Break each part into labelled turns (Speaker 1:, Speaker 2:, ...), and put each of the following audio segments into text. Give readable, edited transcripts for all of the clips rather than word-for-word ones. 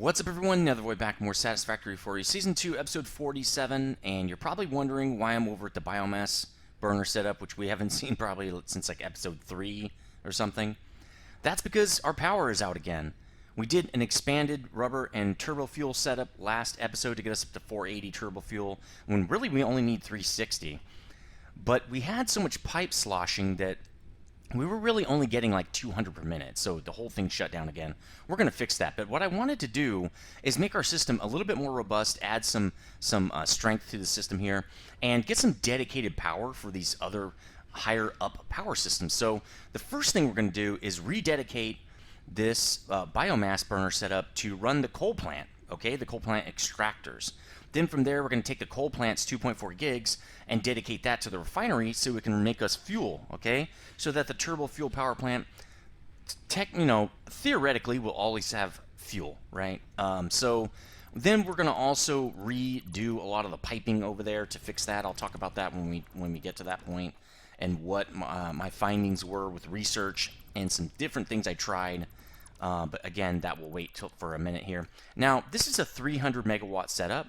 Speaker 1: What's up, everyone? Nethervoid back, more Satisfactory for you. Season 2, Episode 47, and you're probably wondering why I'm over at the biomass burner setup, which we haven't seen probably since like Episode 3 or something. That's because our power is out again. We did an expanded rubber and turbo fuel setup last episode to get us up to 480 turbo fuel, when really we only need 360. But we had so much pipe sloshing that we were really only getting like 200 per minute, so the whole thing shut down again. We're going to fix that, but what I wanted to do is make our system a little bit more robust, add some strength to the system here, and get some dedicated power for these other higher up power systems. So the first thing we're going to do is rededicate this biomass burner setup to run the coal plant, okay, the coal plant extractors. Then from there, we're going to take the coal plant's 2.4 gigs and dedicate that to the refinery so it can make us fuel, okay? So that the turbo fuel power plant, theoretically, will always have fuel, right? So then we're going to also redo a lot of the piping over there to fix that. I'll talk about that when we get to that point, and what my findings were with research and some different things I tried. But again, that will wait for a minute here. Now, this is a 300 megawatt setup.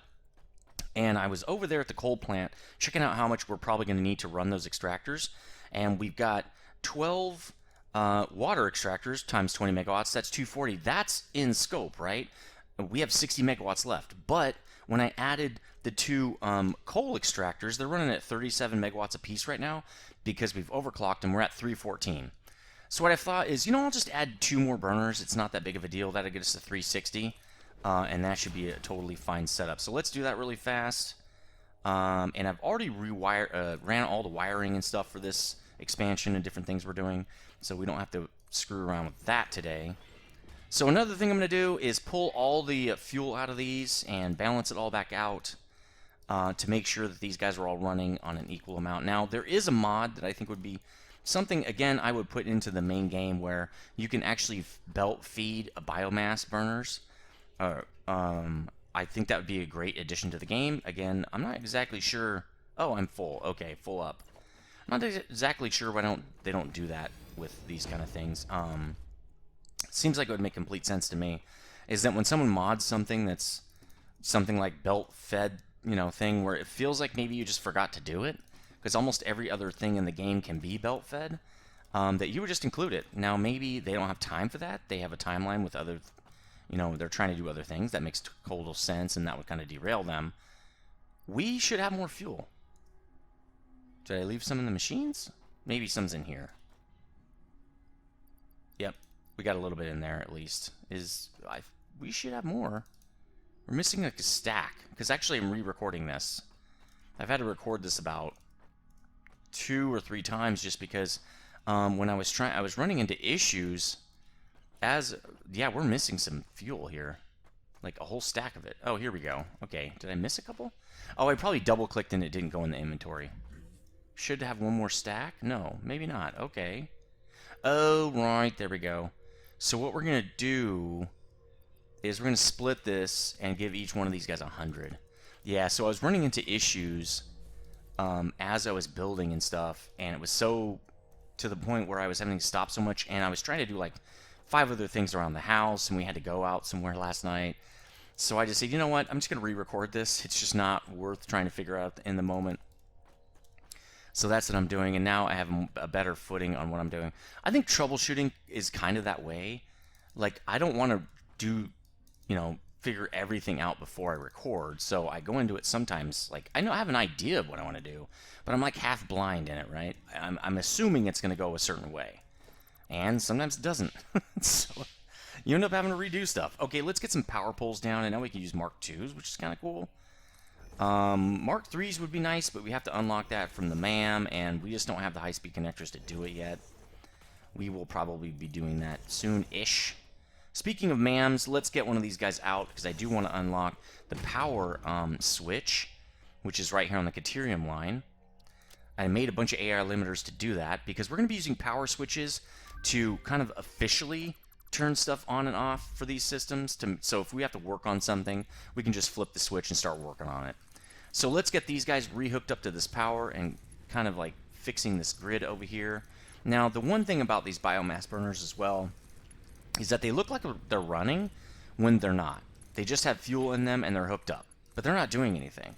Speaker 1: And I was over there at the coal plant checking out how much we're probably going to need to run those extractors. And we've got 12 water extractors times 20 megawatts. That's 240. That's in scope, right? We have 60 megawatts left. But when I added the two coal extractors, they're running at 37 megawatts apiece right now because we've overclocked and we're at 314. So what I thought is, I'll just add two more burners. It's not that big of a deal. That'll get us to 360. And that should be a totally fine setup. So let's do that really fast. And I've already ran all the wiring and stuff for this expansion and different things we're doing, so we don't have to screw around with that today. So another thing I'm going to do is pull all the fuel out of these and balance it all back out to make sure that these guys are all running on an equal amount. Now, there is a mod that I think would be something, again, I would put into the main game where you can actually belt feed biomass burners. I think that would be a great addition to the game. Again, I'm not exactly sure. Oh, I'm full. Okay, full up. I'm not exactly sure why they don't do that with these kind of things. Seems like it would make complete sense to me. Is that when someone mods something that's something like belt fed, thing where it feels like maybe you just forgot to do it, because almost every other thing in the game can be belt fed, that you would just include it. Now maybe they don't have time for that. They have a timeline with other. They're trying to do other things. That makes total sense, and that would kind of derail them. We should have more fuel. Did I leave some in the machines? Maybe some's in here. Yep, we got a little bit in there at least. We should have more. We're missing like a stack, because actually I'm re-recording this. I've had to record this about 2 or 3 times just because when I was running into issues. We're missing some fuel here. Like a whole stack of it. Oh, here we go. Okay, did I miss a couple? Oh, I probably double-clicked and it didn't go in the inventory. Should have one more stack? No, maybe not. Okay. Oh, right, there we go. So what we're going to do is we're going to split this and give each one of these guys 100. Yeah, so I was running into issues as I was building and stuff, and it was so to the point where I was having to stop so much, and I was trying to do like 5 other things around the house, and we had to go out somewhere last night. So I just said, you know what, I'm just going to re-record this. It's just not worth trying to figure out in the moment. So that's what I'm doing, and now I have a better footing on what I'm doing. I think troubleshooting is kind of that way. Like, I don't want to do, figure everything out before I record, so I go into it sometimes, like, I have an idea of what I want to do, but I'm like half blind in it, right? I'm assuming it's going to go a certain way. And sometimes it doesn't. So you end up having to redo stuff. Okay, let's get some power poles down, and now we can use Mark IIs, which is kind of cool. Mark IIIs would be nice, but we have to unlock that from the MAM, and we just don't have the high-speed connectors to do it yet. We will probably be doing that soon-ish. Speaking of MAMs, let's get one of these guys out, because I do want to unlock the power switch, which is right here on the Caterium line. I made a bunch of AI limiters to do that, because we're going to be using power switches to kind of officially turn stuff on and off for these systems. So if we have to work on something, we can just flip the switch and start working on it. So let's get these guys re-hooked up to this power and kind of like fixing this grid over here. Now, the one thing about these biomass burners as well is that they look like they're running when they're not. They just have fuel in them and they're hooked up, but they're not doing anything.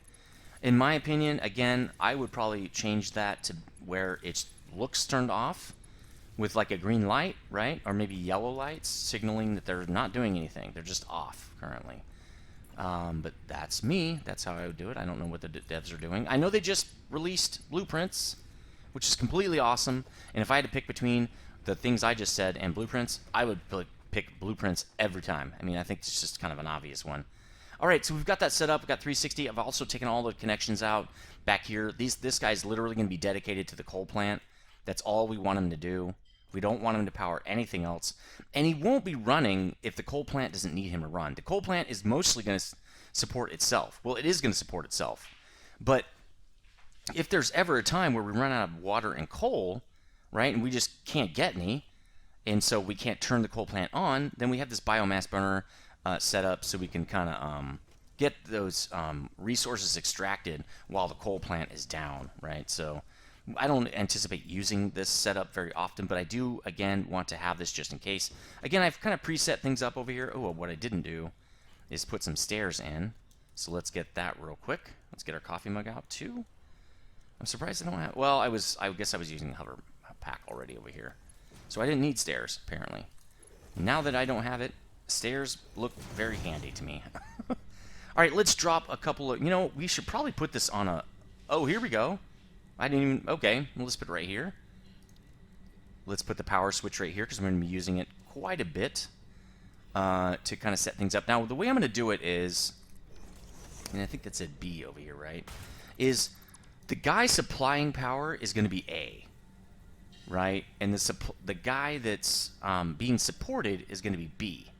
Speaker 1: In my opinion, again, I would probably change that to where it looks turned off with like a green light, right? Or maybe yellow lights signaling that they're not doing anything. They're just off currently. But that's me. That's how I would do it. I don't know what the devs are doing. I know they just released blueprints, which is completely awesome. And if I had to pick between the things I just said and blueprints, I would pick blueprints every time. I mean, I think it's just kind of an obvious one. All right, so we've got that set up. We've got 360. I've also taken all the connections out back here. This guy's literally going to be dedicated to the coal plant. That's all we want him to do. We don't want him to power anything else. And he won't be running if the coal plant doesn't need him to run. The coal plant is mostly going to support itself. Well, it is going to support itself. But if there's ever a time where we run out of water and coal, right, and we just can't get any, and so we can't turn the coal plant on, then we have this biomass burner set up so we can kind of get those resources extracted while the coal plant is down, right? So I don't anticipate using this setup very often, but I do, again, want to have this just in case. Again, I've kind of preset things up over here. Oh, what I didn't do is put some stairs in. So let's get that real quick. Let's get our coffee mug out too. I'm surprised I don't have... Well, I guess I was using the hover pack already over here. So I didn't need stairs, apparently. Now that I don't have it, stairs look very handy to me. All right, let's drop a couple of... You know, we should probably put this on a... Oh, here we go. I didn't even... Okay, well, let's put it right here. Let's put the power switch right here because we're going to be using it quite a bit to kind of set things up. Now, the way I'm going to do it is... And I think that said B over here, right? Is the guy supplying power is going to be A, right? And the guy that's being supported is going to be B.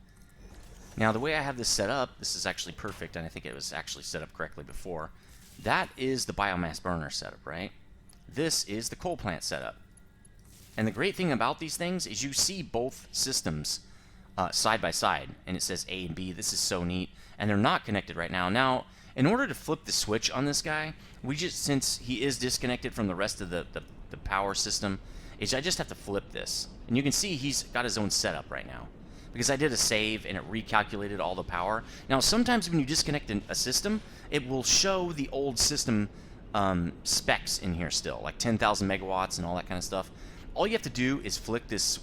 Speaker 1: Now, the way I have this set up, this is actually perfect, and I think it was actually set up correctly before. That is the biomass burner setup, right? This is the coal plant setup. And the great thing about these things is you see both systems side by side, and it says A and B. This is so neat, and they're not connected right now. Now, in order to flip the switch on this guy, since he is disconnected from the rest of the power system, I just have to flip this. And you can see he's got his own setup right now, because I did a save and it recalculated all the power. Now, sometimes when you disconnect a system, it will show the old system specs in here still, like 10,000 megawatts and all that kind of stuff. All you have to do is flick this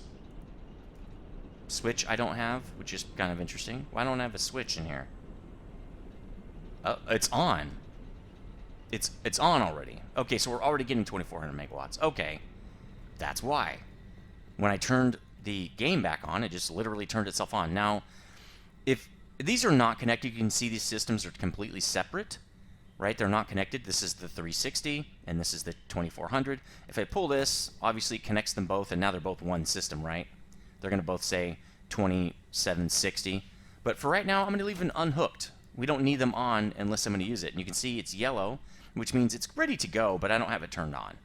Speaker 1: switch I don't have, which is kind of interesting. Why don't I have a switch in here? It's on. It's on already. Okay, so we're already getting 2,400 megawatts. Okay, that's why. When I turned the game back on, it just literally turned itself on. Now, if these are not connected, you can see these systems are completely separate, right? They're not connected. This is the 360, and this is the 2,400. If I pull this, obviously it connects them both, and now they're both one system, right? They're going to both say 2760. But for right now, I'm going to leave them unhooked. We don't need them on unless I'm going to use it. And you can see it's yellow, which means it's ready to go, but I don't have it turned on.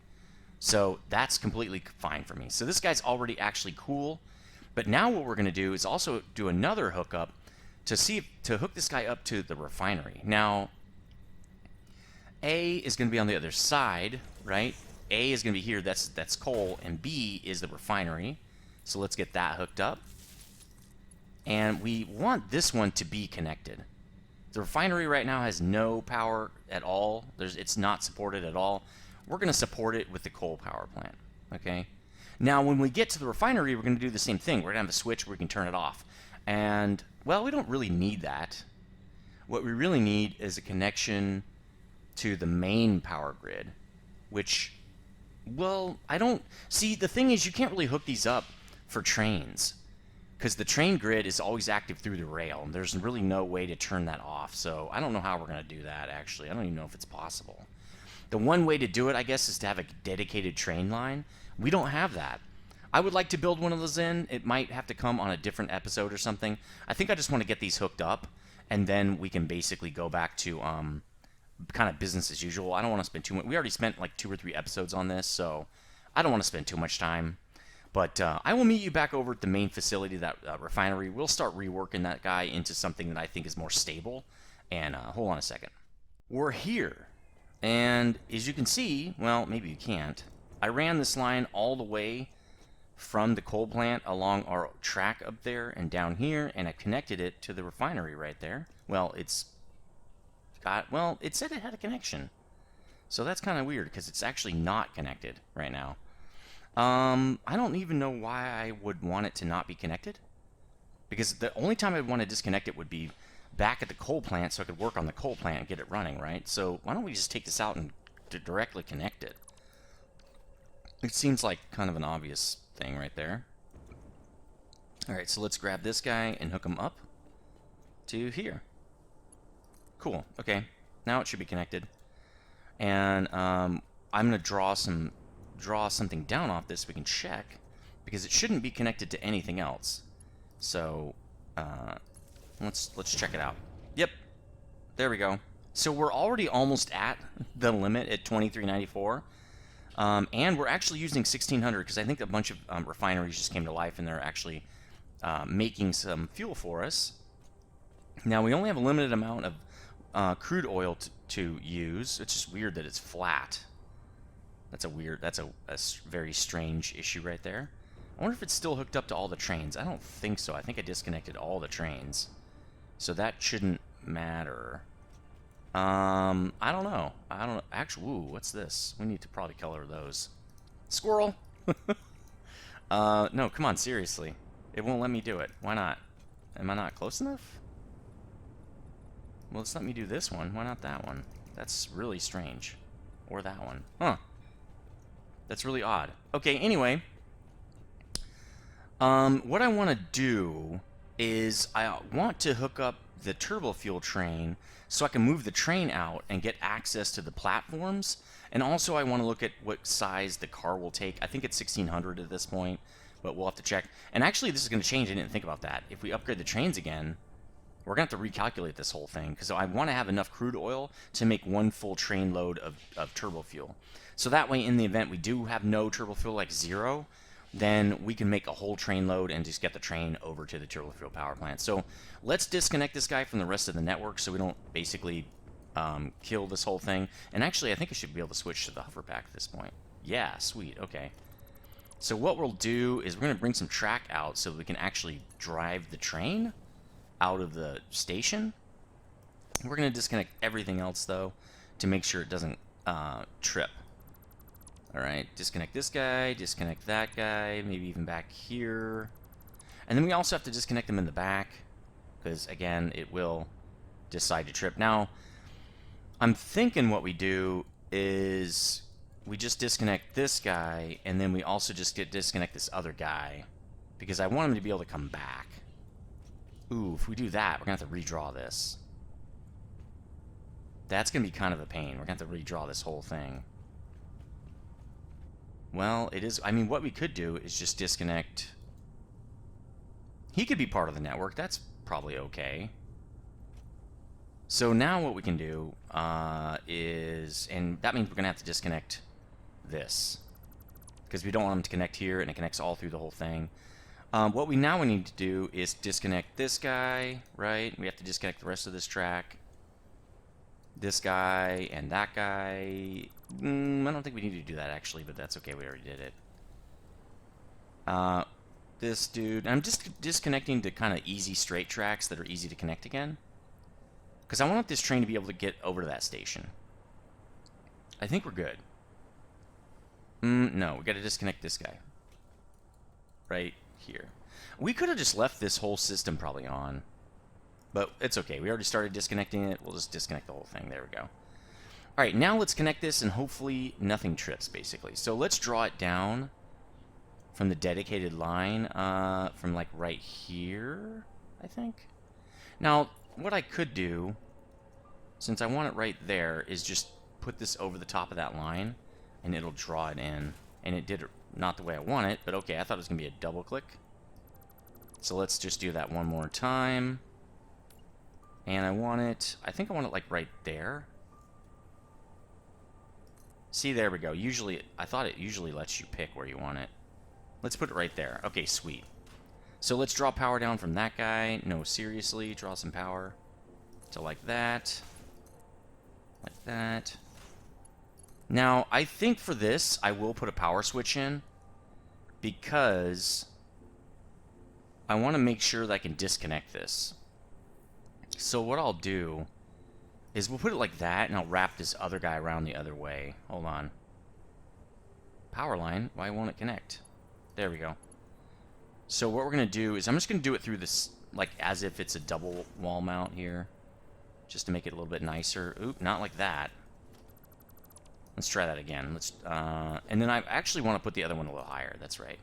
Speaker 1: So that's completely fine for me. So this guy's already actually cool. But now what we're going to do is also do another hookup to hook this guy up to the refinery. Now, A is going to be on the other side, right? A is going to be here. That's coal, and B is the refinery. So let's get that hooked up. And we want this one to be connected. The refinery right now has no power at all. It's not supported at all. We're going to support it with the coal power plant, okay? Now, when we get to the refinery, we're going to do the same thing. We're going to have a switch where we can turn it off. And, well, we don't really need that. What we really need is a connection to the main power grid, which, well, I don't... See, the thing is, you can't really hook these up for trains, because the train grid is always active through the rail, and there's really no way to turn that off. So I don't know how we're going to do that, actually. I don't even know if it's possible. The one way to do it, I guess, is to have a dedicated train line. We don't have that. I would like to build one of those in. It might have to come on a different episode or something. I think I just want to get these hooked up, and then we can basically go back to kind of business as usual. I don't want to spend too much. We already spent like 2 or 3 episodes on this, so I don't want to spend too much time. But I will meet you back over at the main facility, that refinery. We'll start reworking that guy into something that I think is more stable. And hold on a second. We're here. And as you can see, well, maybe you can't. I ran this line all the way from the coal plant along our track up there and down here, and I connected it to the refinery right there. Well, it said it had a connection. So that's kind of weird because it's actually not connected right now. I don't even know why I would want it to not be connected. Because the only time I'd want to disconnect it would be back at the coal plant so I could work on the coal plant and get it running, right? So why don't we just take this out and directly connect it? It seems like kind of an obvious thing right there. Alright, so let's grab this guy and hook him up to here. Cool, okay. Now it should be connected. And I'm going to draw something down off this so we can check, because it shouldn't be connected to anything else. So let's check it out. Yep, there we go. So we're already almost at the limit at 2394, and we're actually using 1600 because I think a bunch of refineries just came to life and they're actually making some fuel for us. Now we only have a limited amount of crude oil to use. It's just weird that it's flat. That's a very strange issue right there. I wonder if it's still hooked up to all the trains. I don't think so. I think I disconnected all the trains. So that shouldn't matter. I don't know. Actually, ooh, what's this? We need to probably color those. Squirrel! No, come on, seriously. It won't let me do it. Why not? Am I not close enough? Well, let's let me do this one. Why not that one? That's really strange. Or that one. Huh. That's really odd. Okay, anyway. What I want to do is I want to hook up the turbo fuel train so I can move the train out and get access to the platforms. And also I want to look at what size the car will take. I think it's 1600 at this point, but we'll have to check. And actually this is going to change. I didn't think about that. If we upgrade the trains again, we're going to have to recalculate this whole thing because I want to have enough crude oil to make one full train load of turbo fuel. So that way in the event we do have no turbo fuel, like 0, then we can make a whole train load and just get the train over to the turbo fuel power plant. So let's disconnect this guy from the rest of the network so we don't basically kill this whole thing. And actually, I think I should be able to switch to the hover pack at this point. Yeah, sweet, okay. So what we'll do is we're going to bring some track out so we can actually drive the train out of the station. We're going to disconnect everything else, though, to make sure it doesn't trip. Alright, disconnect this guy, disconnect that guy, maybe even back here. And then we also have to disconnect them in the back, because, again, it will decide to trip. Now, I'm thinking what we do is we just disconnect this guy, and then we also just disconnect this other guy, because I want him to be able to come back. Ooh, if we do that, we're going to have to redraw this. That's going to be kind of a pain. We're going to have to redraw this whole thing. Well, it is... I mean, what we could do is just disconnect... He could be part of the network. That's probably okay. So now what we can do is... And that means we're going to have to disconnect this. Because we don't want him to connect here, and it connects all through the whole thing. What we now need to do is disconnect this guy, right? We have to disconnect the rest of this track. This guy and that guy. I don't think we need to do that, actually, but that's okay. We already did it. This dude. I'm just disconnecting to kind of easy straight tracks that are easy to connect again. Because I want this train to be able to get over to that station. I think we're good. No, we got to disconnect this guy. Right here. We could have just left this whole system probably on. But it's okay. We already started disconnecting it. We'll just disconnect the whole thing. There we go. Alright, now let's connect this and hopefully nothing trips, basically. So let's draw it down from the dedicated line from like right here, I think. Now, what I could do, since I want it right there, is just put this over the top of that line and it'll draw it in. And it did it not the way I want it, but okay, I thought it was going to be a double click. So let's just do that one more time. And I think I want it like right there. See, there we go. Usually, I thought it usually lets you pick where you want it. Let's put it right there. Okay, sweet. So let's draw power down from that guy. No, seriously, draw some power. So like that. Like that. Now, I think for this, I will put a power switch in. because I want to make sure that I can disconnect this. So what I'll do is we'll put it like that, and I'll wrap this other guy around the other way. Hold on. Power line, why won't it connect? There we go. So what we're going to do is I'm just going to do it through this, like as if it's a double wall mount here, just to make it a little bit nicer. Oop, not like that. Let's try that again. Let's, and then I actually want to put the other one a little higher. That's right.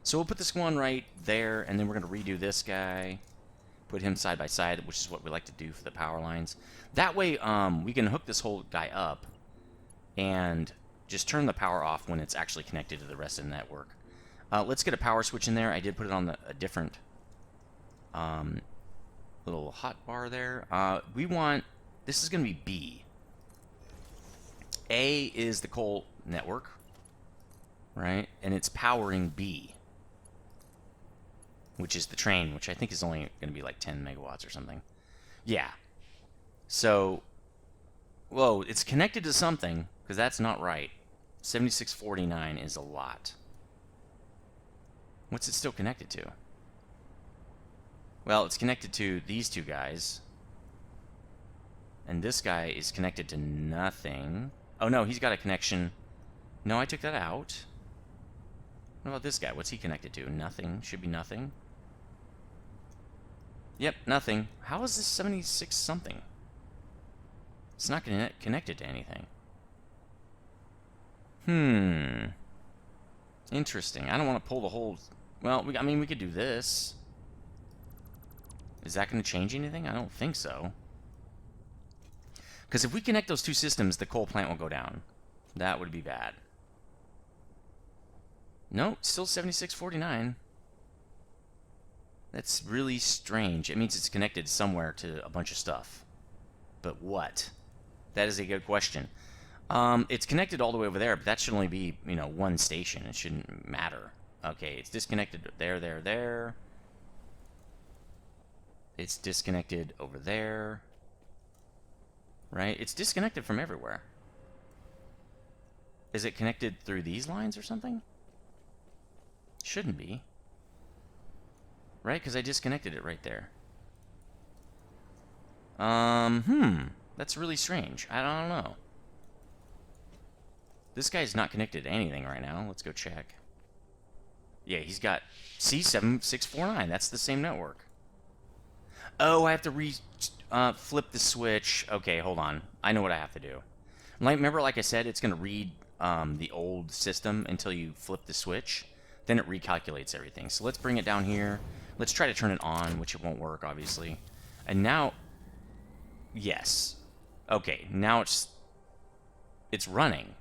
Speaker 1: So we'll put this one right there, and then we're going to redo this guy. Put him side by side, which is what we like to do for the power lines. That way, we can hook this whole guy up and just turn the power off when it's actually connected to the rest of the network. Let's get a power switch in there. I did put it on a different little hot bar there. We want, this is going to be B. A is the coal network, right? And it's powering B, which is the train, which I think is only going to be like 10 megawatts or something. Yeah. So, whoa, it's connected to something, because that's not right. 7649 is a lot. What's it still connected to? Well, it's connected to these two guys. And this guy is connected to nothing. Oh, no, he's got a connection. No, I took that out. What about this guy? What's he connected to? Nothing. Should be nothing. Yep, nothing. How is this 76 something? It's not connected to anything. Interesting. I don't want to pull the whole... Well, I mean, we could do this. Is that going to change anything? I don't think so. Because if we connect those two systems, the coal plant will go down. That would be bad. Nope, still 7649. That's really strange. It means it's connected somewhere to a bunch of stuff. But what? That is a good question. It's connected all the way over there, but that should only be, you know, one station. It shouldn't matter. Okay, it's disconnected there. It's disconnected over there. Right? It's disconnected from everywhere. Is it connected through these lines or something? Shouldn't be. Right? Because I disconnected it right there. That's really strange. I don't know. This guy's not connected to anything right now. Let's go check. Yeah, he's got C7649. That's the same network. Oh, I have to flip the switch. Okay, hold on. I know what I have to do. Remember, like I said, it's going to read the old system until you flip the switch. Then it recalculates everything. So let's bring it down here. Let's try to turn it on, which it won't work, obviously. And now, yes. Okay, now it's running.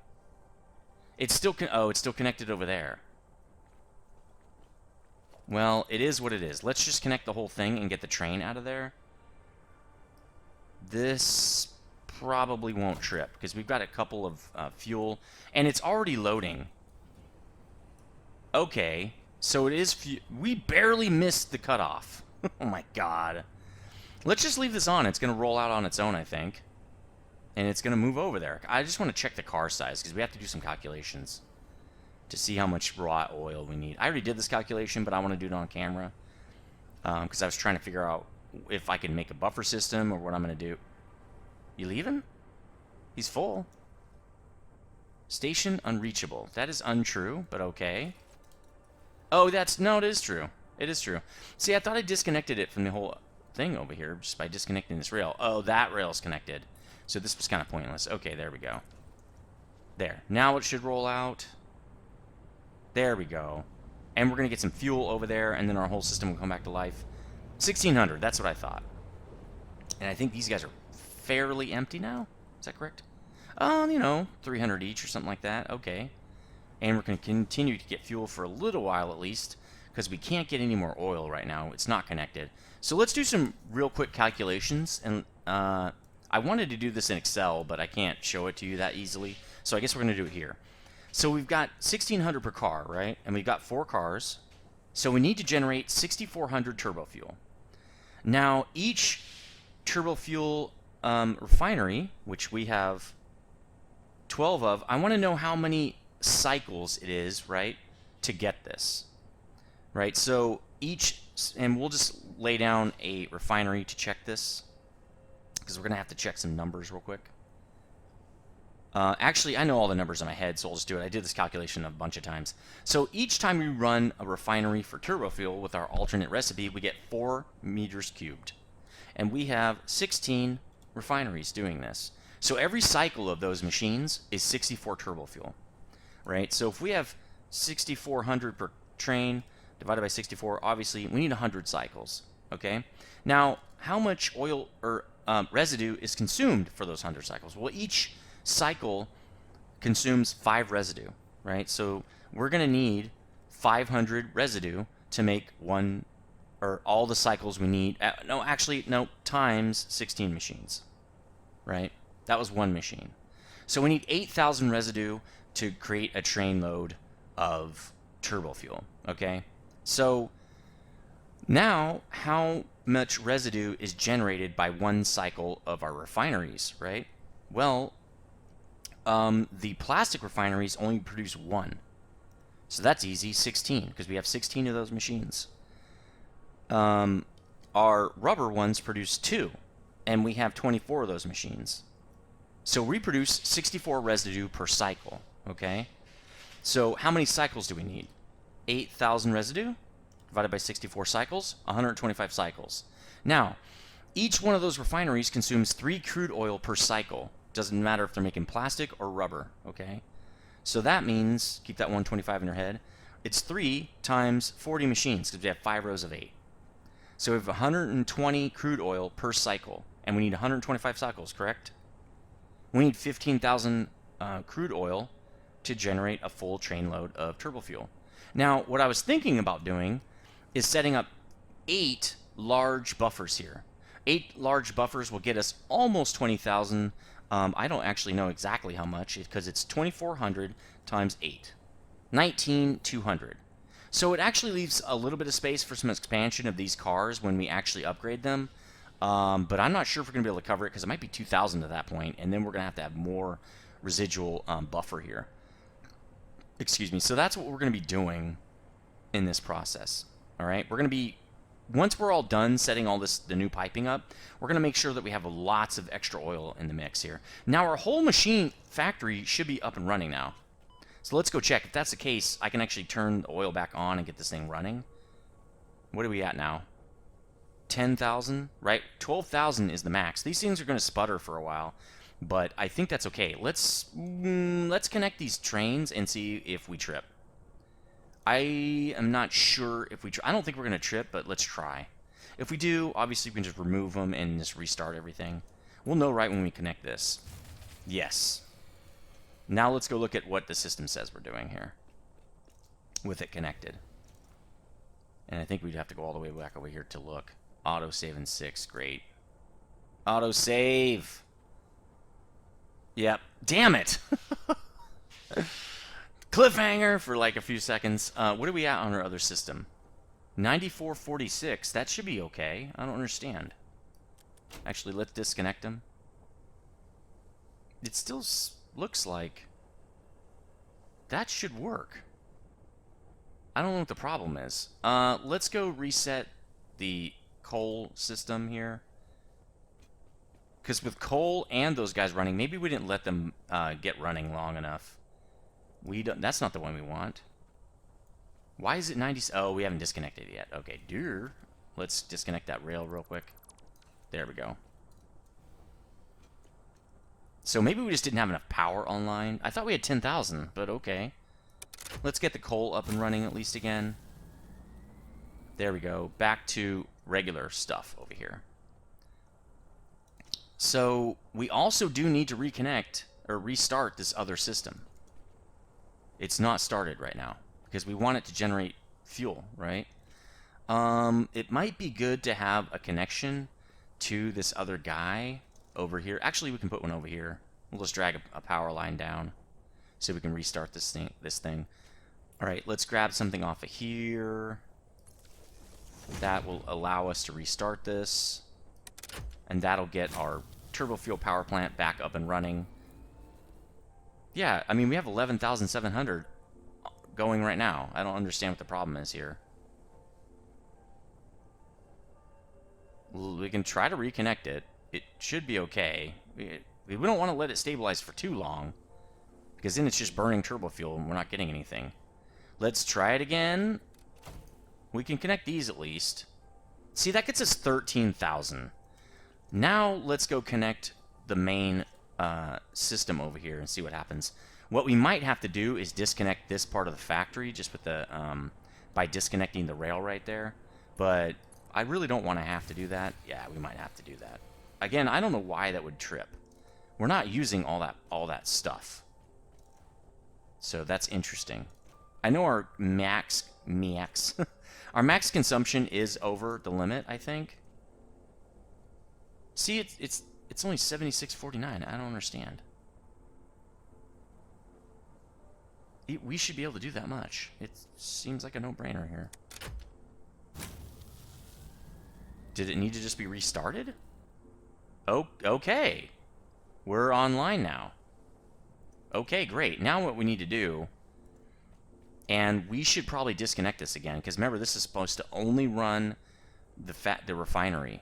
Speaker 1: It's still it's still connected over there. Well, it is what it is. Let's just connect the whole thing and get the train out of there. This probably won't trip because we've got a couple of fuel, and it's already loading. Okay, so it is. We barely missed the cutoff. Oh my god. Let's just leave this on. It's going to roll out on its own, I think. And it's going to move over there. I just want to check the car size because we have to do some calculations to see how much raw oil we need. I already did this calculation, but I want to do it on camera because I was trying to figure out if I can make a buffer system or what I'm going to do. You leaving? He's full. Station unreachable. That is untrue, but okay. Oh, no, it is true. It is true. See, I thought I disconnected it from the whole thing over here just by disconnecting this rail. Oh, that rail's connected. So this was kind of pointless. Okay, there we go. There. Now it should roll out. There we go. And we're going to get some fuel over there, and then our whole system will come back to life. 1,600, that's what I thought. And I think these guys are fairly empty now. Is that correct? You know, 300 each or something like that. Okay. And we're going to continue to get fuel for a little while at least, because we can't get any more oil right now. It's not connected. So let's do some real quick calculations. And I wanted to do this in Excel, but I can't show it to you that easily. So I guess we're going to do it here. So we've got 1,600 per car, right? And we've got 4 cars. So we need to generate 6,400 turbo fuel. Now, each turbo fuel refinery, which we have 12 of, I want to know how many cycles it is, right? to get this, right? So and we'll just lay down a refinery to check this, because we're going to have to check some numbers real quick. Actually, I know all the numbers in my head, so I'll just do it. I did this calculation a bunch of times. So each time we run a refinery for turbo fuel with our alternate recipe, we get 4 meters cubed. And we have 16 refineries doing this. So every cycle of those machines is 64 turbo fuel, right? So if we have 6,400 per train divided by 64, obviously we need 100 cycles, okay? Now, how much oil or residue is consumed for those 100 cycles? Well, each cycle consumes 5 residue, right? So we're going to need 500 residue to make one, or all the cycles we need. No, times 16 machines, right? That was one machine. So we need 8,000 residue to create a train load of turbo fuel, okay? So now how much residue is generated by one cycle of our refineries, right? Well, the plastic refineries only produce 1. So that's easy, 16, because we have 16 of those machines. Our rubber ones produce 2, and we have 24 of those machines. So we produce 64 residue per cycle, okay? So how many cycles do we need? 8,000 residue divided by 64 cycles, 125 cycles. Now, each one of those refineries consumes 3 crude oil per cycle. Doesn't matter if they're making plastic or rubber, okay? So that means, keep that 125 in your head, it's 3 times 40 machines, because we have 5 rows of 8. So we have 120 crude oil per cycle, and we need 125 cycles, correct? We need 15,000 crude oil to generate a full train load of turbo fuel. Now, what I was thinking about doing is setting up 8 large buffers here. 8 large buffers will get us almost 20,000. I don't actually know exactly how much, because it's 2,400 times 8. 19,200. So it actually leaves a little bit of space for some expansion of these cars when we actually upgrade them. But I'm not sure if we're going to be able to cover it, because it might be 2,000 at that point, and then we're going to have more residual buffer here. Excuse me. So that's what we're going to be doing in this process. All right? We're going to be, once we're all done setting all the new piping up, we're going to make sure that we have lots of extra oil in the mix here. Now, our whole machine factory should be up and running now. So let's go check. If that's the case, I can actually turn the oil back on and get this thing running. What are we at now? 10,000, right? 12,000 is the max. These things are going to sputter for a while, but I think that's okay. Let's connect these trains and see if we trip. I am not sure if we I don't think we're going to trip, but let's try. If we do, obviously we can just remove them and just restart everything. We'll know right when we connect this. Yes. Now let's go look at what the system says we're doing here with it connected. And I think we'd have to go all the way back over here to look. Autosave in 6, great. Autosave! Yep. Damn it! Cliffhanger for like a few seconds. What are we at on our other system? 9446. That should be okay. I don't understand. Actually, let's disconnect them. It still looks like that should work. I don't know what the problem is. Let's go reset the coal system here. Because with coal and those guys running, maybe we didn't let them get running long enough. That's not the one we want. Why is it 90? Oh, we haven't disconnected it yet. Okay, dear. Let's disconnect that rail real quick. There we go. So maybe we just didn't have enough power online. I thought we had 10,000, but okay. Let's get the coal up and running at least again. There we go. Back to regular stuff over here. So we also do need to reconnect or restart this other system. It's not started right now because we want it to generate fuel, right? It might be good to have a connection to this other guy over here. Actually, we can put one over here. We'll just drag a power line down so we can restart this thing. All right, let's grab something off of here. That will allow us to restart this. And that'll get our turbo fuel power plant back up and running. Yeah, I mean, we have 11,700 going right now. I don't understand what the problem is here. We can try to reconnect it. It should be okay. We don't want to let it stabilize for too long, because then it's just burning turbo fuel and we're not getting anything. Let's try it again. We can connect these at least. See, that gets us 13,000. Now let's go connect the main system over here and see what happens. What we might have to do is disconnect this part of the factory just with the by disconnecting the rail right there. But I really don't want to have to do that. Yeah, we might have to do that. Again, I don't know why that would trip. We're not using all that stuff. So that's interesting. I know our max our max consumption is over the limit, I think. See, it's only 76.49. I don't understand. We should be able to do that much. It seems like a no-brainer here. Did it need to just be restarted? Oh, okay. We're online now. Okay, great. Now what we need to do, and we should probably disconnect this again, because remember, this is supposed to only run the refinery.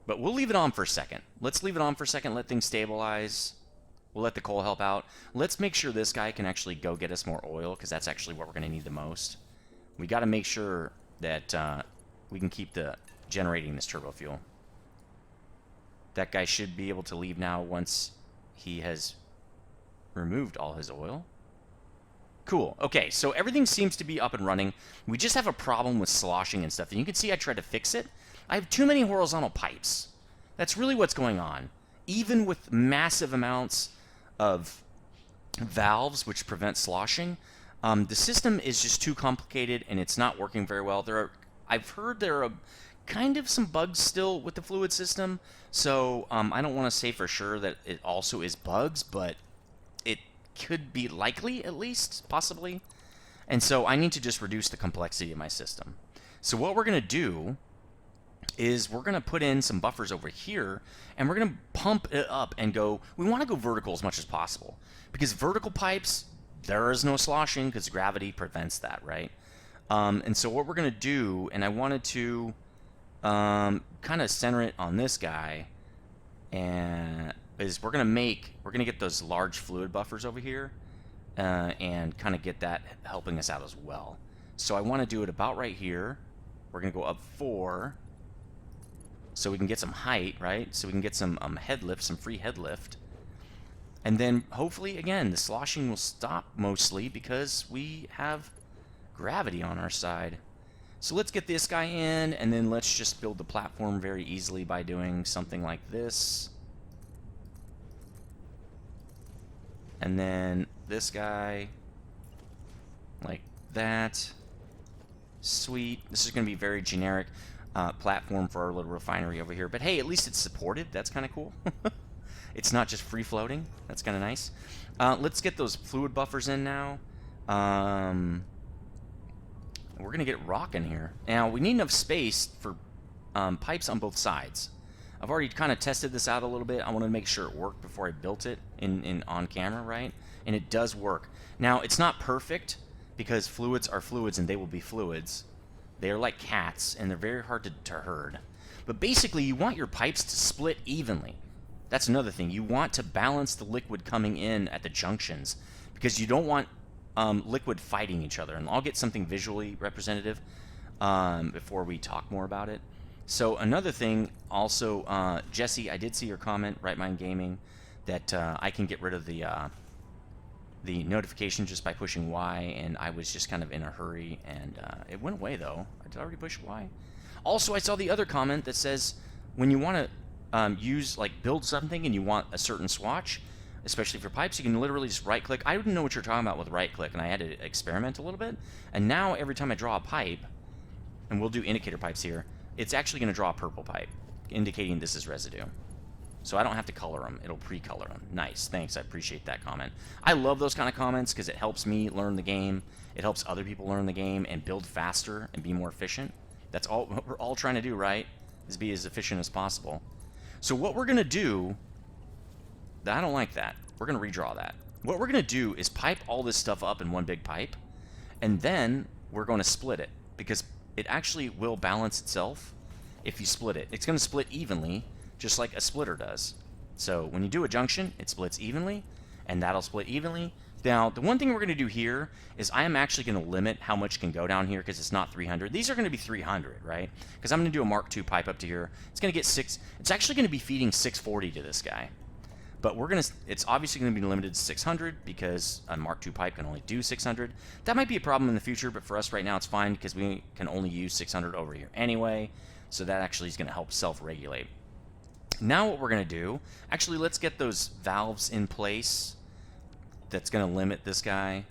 Speaker 1: But we'll leave it on for a second. Let's leave it on for a second, let things stabilize. We'll let the coal help out. Let's make sure this guy can actually go get us more oil, because that's actually what we're going to need the most. We got to make sure that we can keep generating this turbo fuel. That guy should be able to leave now once he has removed all his oil. Cool. Okay, so everything seems to be up and running. We just have a problem with sloshing and stuff. And you can see I tried to fix it. I have too many horizontal pipes. That's really what's going on. Even with massive amounts of valves, which prevent sloshing, the system is just too complicated and it's not working very well. I've heard there are kind of some bugs still with the fluid system, so I don't want to say for sure that it also is bugs, but it could be likely, at least, possibly. And so I need to just reduce the complexity of my system. So what we're going to do is we're going to put in some buffers over here, and we're going to pump it up and go, we want to go vertical as much as possible, because vertical pipes, there is no sloshing because gravity prevents that, right? And so what we're going to do, and I wanted to kind of center it on this guy, and is we're going to get those large fluid buffers over here, and kind of get that helping us out as well. So I want to do it about right here. We're going to go up 4, so we can get some height, right? So we can get some head lift, some free head lift. And then hopefully, again, the sloshing will stop mostly because we have gravity on our side. So let's get this guy in, and then let's just build the platform very easily by doing something like this. And then this guy, like that. Sweet. This is going to be very generic platform for our little refinery over here. But hey, at least it's supported. That's kind of cool. It's not just free-floating. That's kind of nice. Let's get those fluid buffers in now. We're going to get rocking here. Now, we need enough space for pipes on both sides. I've already kind of tested this out a little bit. I wanted to make sure it worked before I built it on camera, right? And it does work. Now, it's not perfect because fluids are fluids and they will be fluids. They are like cats, and they're very hard to herd. But basically, you want your pipes to split evenly. That's another thing. You want to balance the liquid coming in at the junctions because you don't want liquid fighting each other. And I'll get something visually representative before we talk more about it. So another thing also, Jesse, I did see your comment, Right Mind Gaming, that I can get rid of the notification just by pushing Y, and I was just kind of in a hurry, and it went away though. Did I already push Y? Also, I saw the other comment that says when you want to build something and you want a certain swatch, especially for pipes, you can literally just right click. I didn't know what you're talking about with right click, and I had to experiment a little bit. And now every time I draw a pipe, and we'll do indicator pipes here, it's actually going to draw a purple pipe, indicating this is residue. So I don't have to color them. It'll pre-color them. Nice. Thanks. I appreciate that comment. I love those kind of comments because it helps me learn the game. It helps other people learn the game and build faster and be more efficient. That's all we're all trying to do, right? Is be as efficient as possible. So what we're going to do, I don't like that. We're going to redraw that. What we're going to do is pipe all this stuff up in one big pipe. And then we're going to split it, because it actually will balance itself if you split it. It's going to split evenly, just like a splitter does. So when you do a junction, it splits evenly, and that'll split evenly. Now, the one thing we're going to do here is I am actually going to limit how much can go down here, because it's not 300. These are going to be 300, right? Because I'm going to do a Mark II pipe up to here. It's going to get 6. It's actually going to be feeding 640 to this guy. But we're going to, it's obviously going to be limited to 600, because a Mark II pipe can only do 600. That might be a problem in the future, but for us right now it's fine, because we can only use 600 over here anyway. So that actually is going to help self-regulate. Now what we're going to do, actually let's get those valves in place. That's going to limit this guy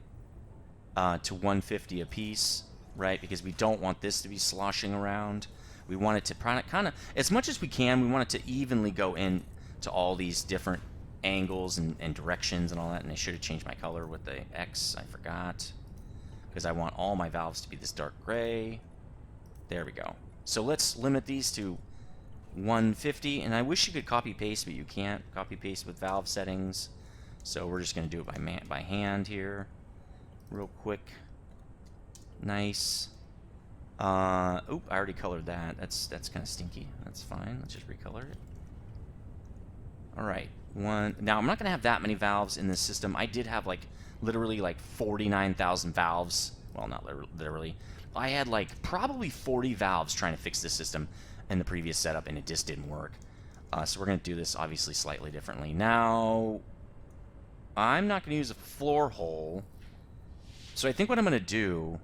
Speaker 1: to 150 apiece, right? Because we don't want this to be sloshing around. We want it to kind of, as much as we can, we want it to evenly go in to all these different angles and directions and all that. And I should have changed my color with the X. I forgot. Because I want all my valves to be this dark gray. There we go. So let's limit these to 150. And I wish you could copy paste, but you can't copy paste with valve settings. So we're just going to do it by hand here, real quick. Nice. Oop, I already colored that. That's kind of stinky. That's fine. Let's just recolor it. All right. Now I'm not going to have that many valves in this system. I did have like literally like 49,000 valves. Well, not literally. I had like probably 40 valves trying to fix this system in the previous setup, and it just didn't work. So we're going to do this obviously slightly differently. Now, I'm not going to use a floor hole. So I think what I'm going to do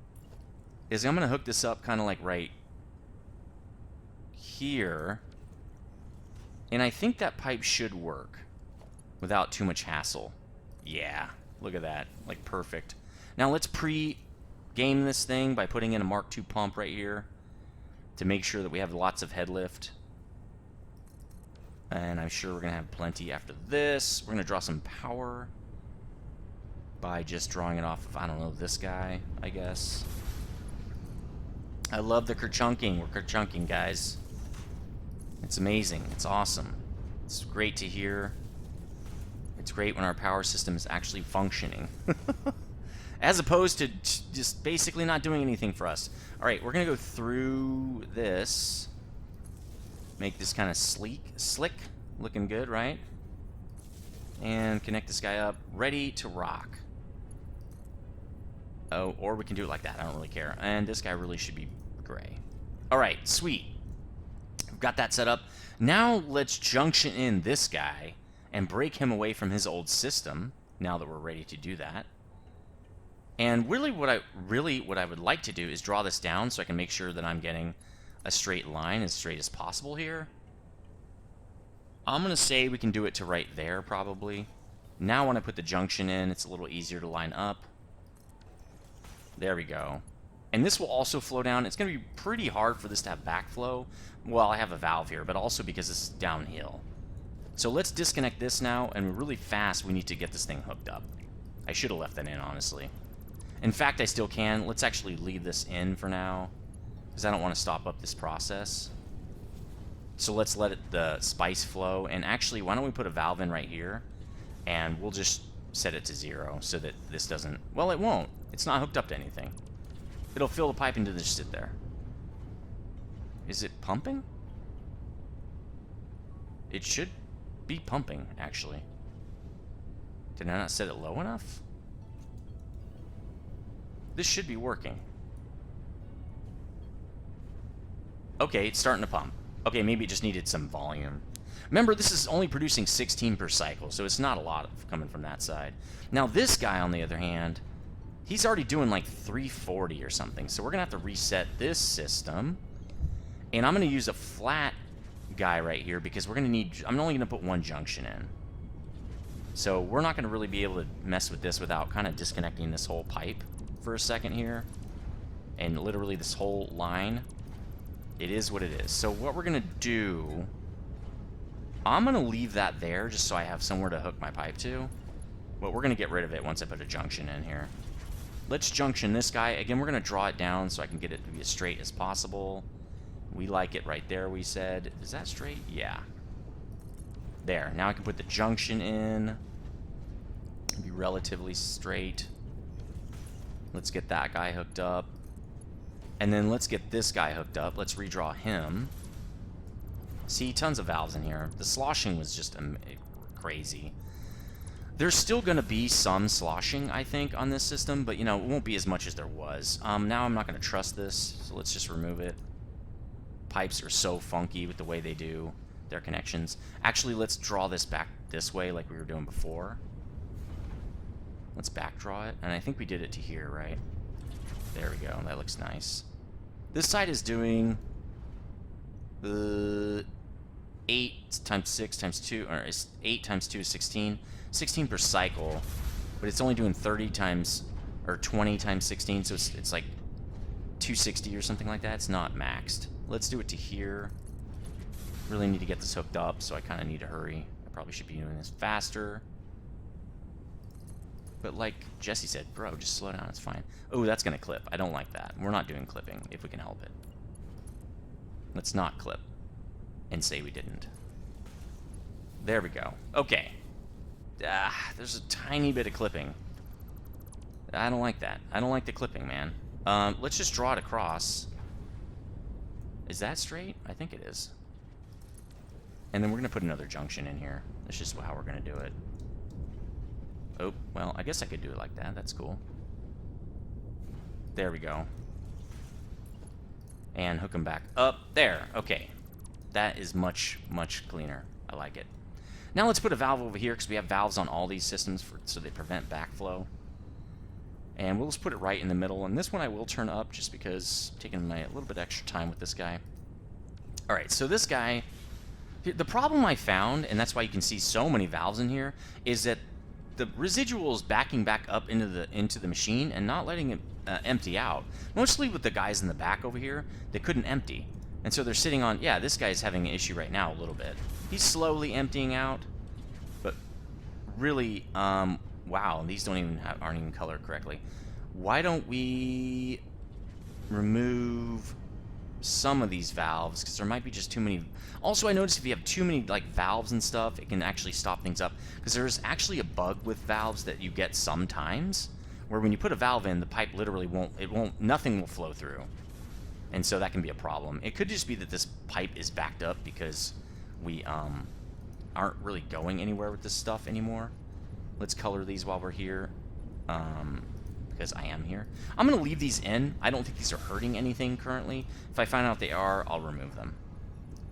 Speaker 1: is I'm going to hook this up kind of like right here. And I think that pipe should work without too much hassle. Yeah, look at that. Like perfect. Now let's pre-game this thing by putting in a Mark II pump right here to make sure that we have lots of head lift. And I'm sure we're going to have plenty after this. We're going to draw some power by just drawing it off of, I don't know, this guy, I guess. I love the kerchunking. We're kerchunking, guys. It's amazing. It's awesome. It's great to hear. It's great when our power system is actually functioning. As opposed to just basically not doing anything for us. Alright, we're going to go through this. Make this kind of slick. Looking good, right? And connect this guy up. Ready to rock. Oh, or we can do it like that. I don't really care. And this guy really should be gray. Alright, sweet. We've got that set up. Now let's junction in this guy and break him away from his old system, now that we're ready to do that. And really what I would like to do is draw this down so I can make sure that I'm getting a straight line, as straight as possible here. I'm going to say we can do it to right there, probably. Now when I put the junction in, it's a little easier to line up. There we go. And this will also flow down. It's going to be pretty hard for this to have backflow. Well, I have a valve here, but also because it's downhill. So let's disconnect this now, and really fast we need to get this thing hooked up. I should have left that in, honestly. In fact, I still can. Let's actually leave this in for now, because I don't want to stop up this process. So let's let the spice flow. And actually, why don't we put a valve in right here, and we'll just set it to 0 so that this doesn't... Well, it won't. It's not hooked up to anything. It'll fill the pipe and just sit there. Is it pumping? It should be pumping, actually. Did I not set it low enough? This should be working. Okay, it's starting to pump. Okay, maybe it just needed some volume. Remember, this is only producing 16 per cycle, so it's not a lot of coming from that side. Now, this guy, on the other hand, he's already doing like 340 or something, so we're going to have to reset this system. And I'm going to use a flat guy right here because we're going to need... I'm only going to put one junction in. So we're not going to really be able to mess with this without kind of disconnecting this whole pipe for a second here. And literally this whole line. It is what it is. So what we're going to do... I'm going to leave that there just so I have somewhere to hook my pipe to. But we're going to get rid of it once I put a junction in here. Let's junction this guy. Again, we're going to draw it down so I can get it to be as straight as possible. We like it right there, we said. Is that straight? Yeah. There. Now I can put the junction in. Be relatively straight. Let's get that guy hooked up. And then let's get this guy hooked up. Let's redraw him. See, tons of valves in here. The sloshing was just crazy. There's still going to be some sloshing, I think, on this system, but, you know, it won't be as much as there was. Now I'm not going to trust this, so let's just remove it. Pipes are so funky with the way they do their connections. Actually, let's draw this back this way like we were doing before. Let's back draw it, and I think we did it to here, right? There we go. That looks nice. This side is doing 8 times 6 times 2, or 8 times 2 is 16. 16 per cycle, but it's only doing 30 times, or 20 times 16, so it's like 260 or something like that. It's not maxed. Let's do it to here. Really need to get this hooked up, so I kind of need to hurry. I probably should be doing this faster. But like Jesse said, bro, just slow down, it's fine. Oh, that's going to clip. I don't like that. We're not doing clipping, if we can help it. Let's not clip and say we didn't. There we go. Okay. There's a tiny bit of clipping. I don't like that. I don't like the clipping, man. Let's just draw it across. Is that straight? I think it is. And then we're going to put another junction in here. That's just how we're going to do it. Oh, well, I guess I could do it like that. That's cool. There we go. And hook them back up. There. Okay. That is much, much cleaner. I like it. Now let's put a valve over here because we have valves on all these systems so they prevent backflow. And we'll just put it right in the middle. And this one I will turn up just because I'm taking a little bit extra time with this guy. Alright, so this guy... The problem I found, and that's why you can see so many valves in here, is that the residual is backing back up into the machine and not letting it empty out. Mostly with the guys in the back over here, they couldn't empty. And so they're sitting on... Yeah, this guy's having an issue right now a little bit. He's slowly emptying out. But really, wow, these aren't even colored correctly. Why don't we remove some of these valves? Because there might be just too many... Also, I noticed if you have too many like valves and stuff, it can actually stop things up. Because there's actually a bug with valves that you get sometimes, where when you put a valve in, the pipe literally nothing will flow through. And so that can be a problem. It could just be that this pipe is backed up because we aren't really going anywhere with this stuff anymore. Let's color these while we're here, because I am here. I'm going to leave these in. I don't think these are hurting anything currently. If I find out they are, I'll remove them.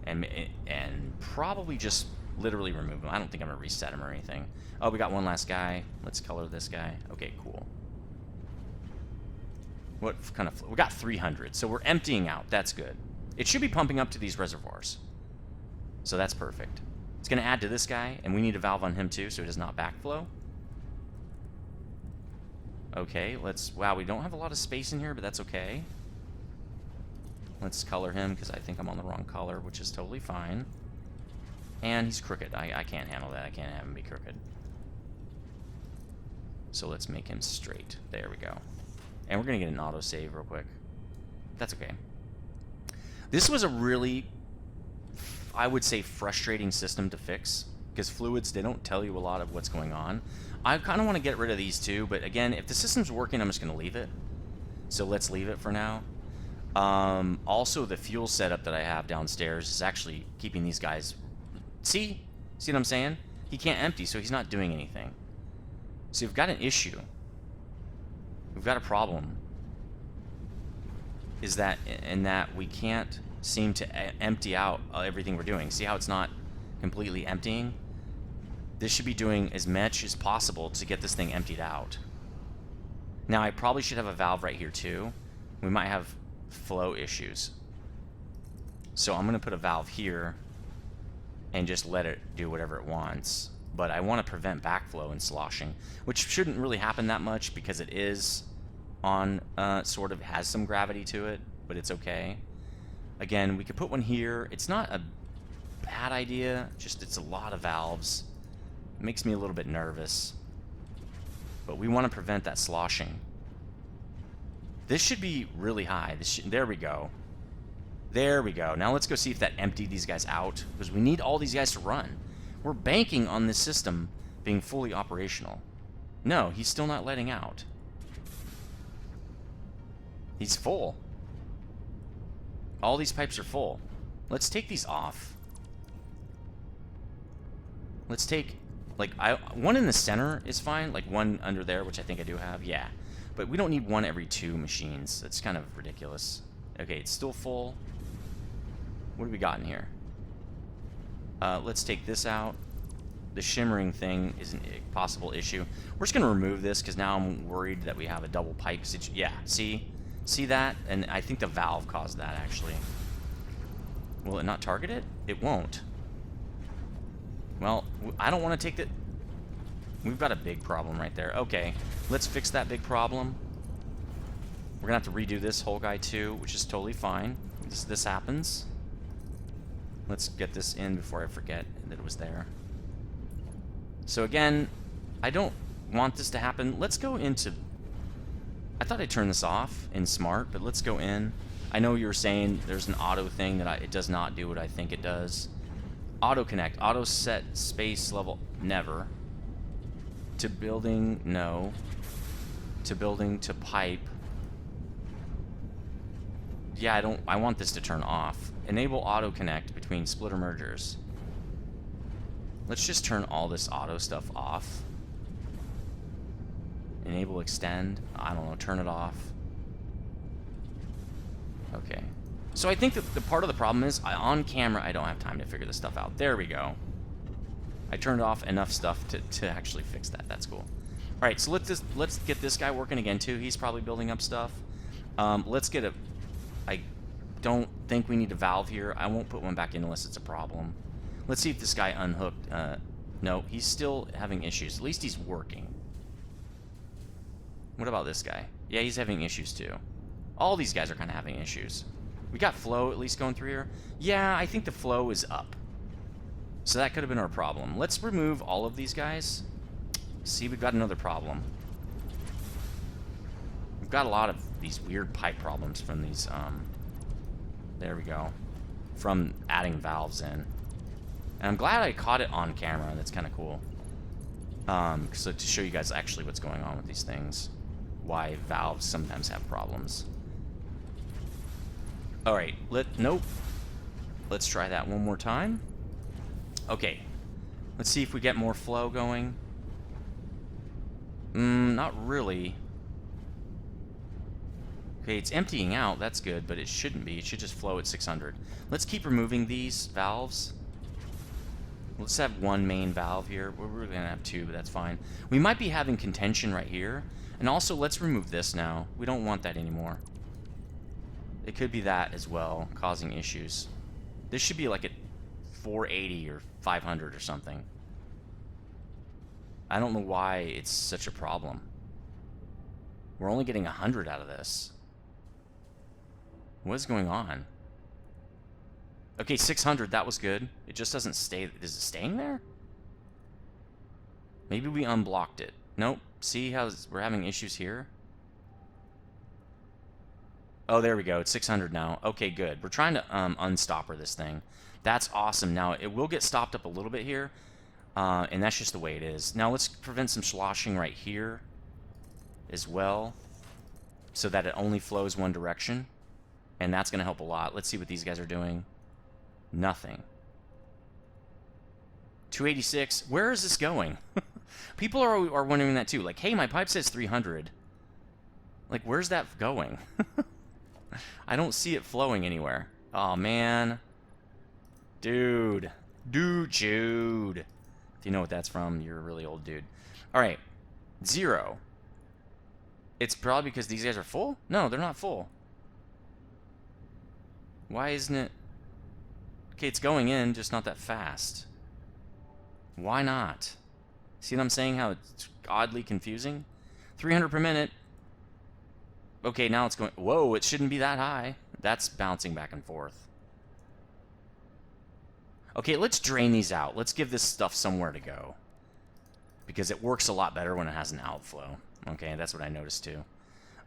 Speaker 1: And probably just literally remove them. I don't think I'm going to reset them or anything. Oh, we got one last guy. Let's color this guy. Okay, cool. What kind of... We got 300, so we're emptying out. That's good. It should be pumping up to these reservoirs. So that's perfect. It's going to add to this guy, and we need a valve on him too, so it does not backflow. Okay, let's... Wow, we don't have a lot of space in here, but that's okay. Let's color him, because I think I'm on the wrong color, which is totally fine. And he's crooked. I can't handle that. I can't have him be crooked. So let's make him straight. There we go. And we're going to get an autosave real quick. That's okay. This was a really, I would say, frustrating system to fix. Because fluids, they don't tell you a lot of what's going on. I kind of want to get rid of these too. But again, if the system's working, I'm just going to leave it. So let's leave it for now. Also, the fuel setup that I have downstairs is actually keeping these guys... See what I'm saying? He can't empty, so he's not doing anything. So we've got an issue. We've got a problem. Is that in that we can't seem to empty out everything we're doing. See how it's not completely emptying? This should be doing as much as possible to get this thing emptied out. Now, I probably should have a valve right here too. We might have flow issues. So I'm going to put a valve here and just let it do whatever it wants. But I want to prevent backflow and sloshing, which shouldn't really happen that much because it is on, sort of has some gravity to it, but it's okay. Again, we could put one here. It's not a bad idea, just it's a lot of valves. It makes me a little bit nervous. But we want to prevent that sloshing. This should be really high. There we go. There we go. Now let's go see if that emptied these guys out, because we need all these guys to run. We're banking on this system being fully operational. No, he's still not letting out. He's full. All these pipes are full. Let's take these off. Let's take, like, one in the center is fine. Like, one under there, which I think I do have. Yeah. But we don't need one every 2 machines. That's kind of ridiculous. Okay, it's still full. What do we got in here? Let's take this out. The shimmering thing is a possible issue. We're just going to remove this because now I'm worried that we have a double pipe situation. Yeah, see? See that? And I think the valve caused that, actually. Will it not target it? It won't. Well, I don't want to take that. We've got a big problem right there. Okay, let's fix that big problem. We're going to have to redo this whole guy too, which is totally fine. This happens. Let's get this in before I forget that it was there. So again, I don't want this to happen. Let's go into... I thought I turned this off in Smart, but let's go in. I know you were saying there's an auto thing that it does not do what I think it does. Auto connect, auto set space level, never. To building, no. To building, to pipe. Yeah, I want this to turn off. Enable auto connect between splitter mergers. Let's just turn all this auto stuff off. Enable extend, I don't know, turn it off. Okay. So I think that the part of the problem is, on camera, I don't have time to figure this stuff out. There we go. I turned off enough stuff to actually fix that. That's cool. All right, so let's get this guy working again, too. He's probably building up stuff. Let's get a... I don't think we need a valve here. I won't put one back in unless it's a problem. Let's see if this guy unhooked. No, he's still having issues. At least he's working. What about this guy? Yeah, he's having issues, too. All these guys are kind of having issues. We got flow at least going through here. Yeah, I think the flow is up. So that could have been our problem. Let's remove all of these guys. See, we've got another problem. We've got a lot of these weird pipe problems from these, there we go. From adding valves in. And I'm glad I caught it on camera. That's kind of cool. So to show you guys actually what's going on with these things. Why valves sometimes have problems. Alright, nope. Let's try that one more time. Okay. Let's see if we get more flow going. Not really. Okay, it's emptying out. That's good, but it shouldn't be. It should just flow at 600. Let's keep removing these valves. Let's have one main valve here. We're going to have 2, but that's fine. We might be having contention right here. And also, let's remove this now. We don't want that anymore. It could be that as well, causing issues. This should be like at 480 or 500 or something. I don't know why it's such a problem. We're only getting 100 out of this. What is going on? Okay, 600, that was good. It just doesn't stay. Is it staying there? Maybe we unblocked it. Nope. See how we're having issues here? Oh, there we go. It's 600 now. Okay, good. We're trying to unstopper this thing. That's awesome. Now, it will get stopped up a little bit here, and that's just the way it is. Now, let's prevent some sloshing right here as well, so that it only flows one direction, and that's going to help a lot. Let's see what these guys are doing. Nothing. 286. Where is this going? People are wondering that too. Like, hey, my pipe says 300. Like, where's that going? I don't see it flowing anywhere. Oh, man. Dude. Jude. If you know what that's from, you're a really old dude. All right. 0. It's probably because these guys are full? No, they're not full. Why isn't it... Okay, it's going in, just not that fast. Why not? See what I'm saying? How it's oddly confusing? 300 per minute. Okay, now it's going... Whoa, it shouldn't be that high. That's bouncing back and forth. Okay, let's drain these out. Let's give this stuff somewhere to go. Because it works a lot better when it has an outflow. Okay, that's what I noticed too.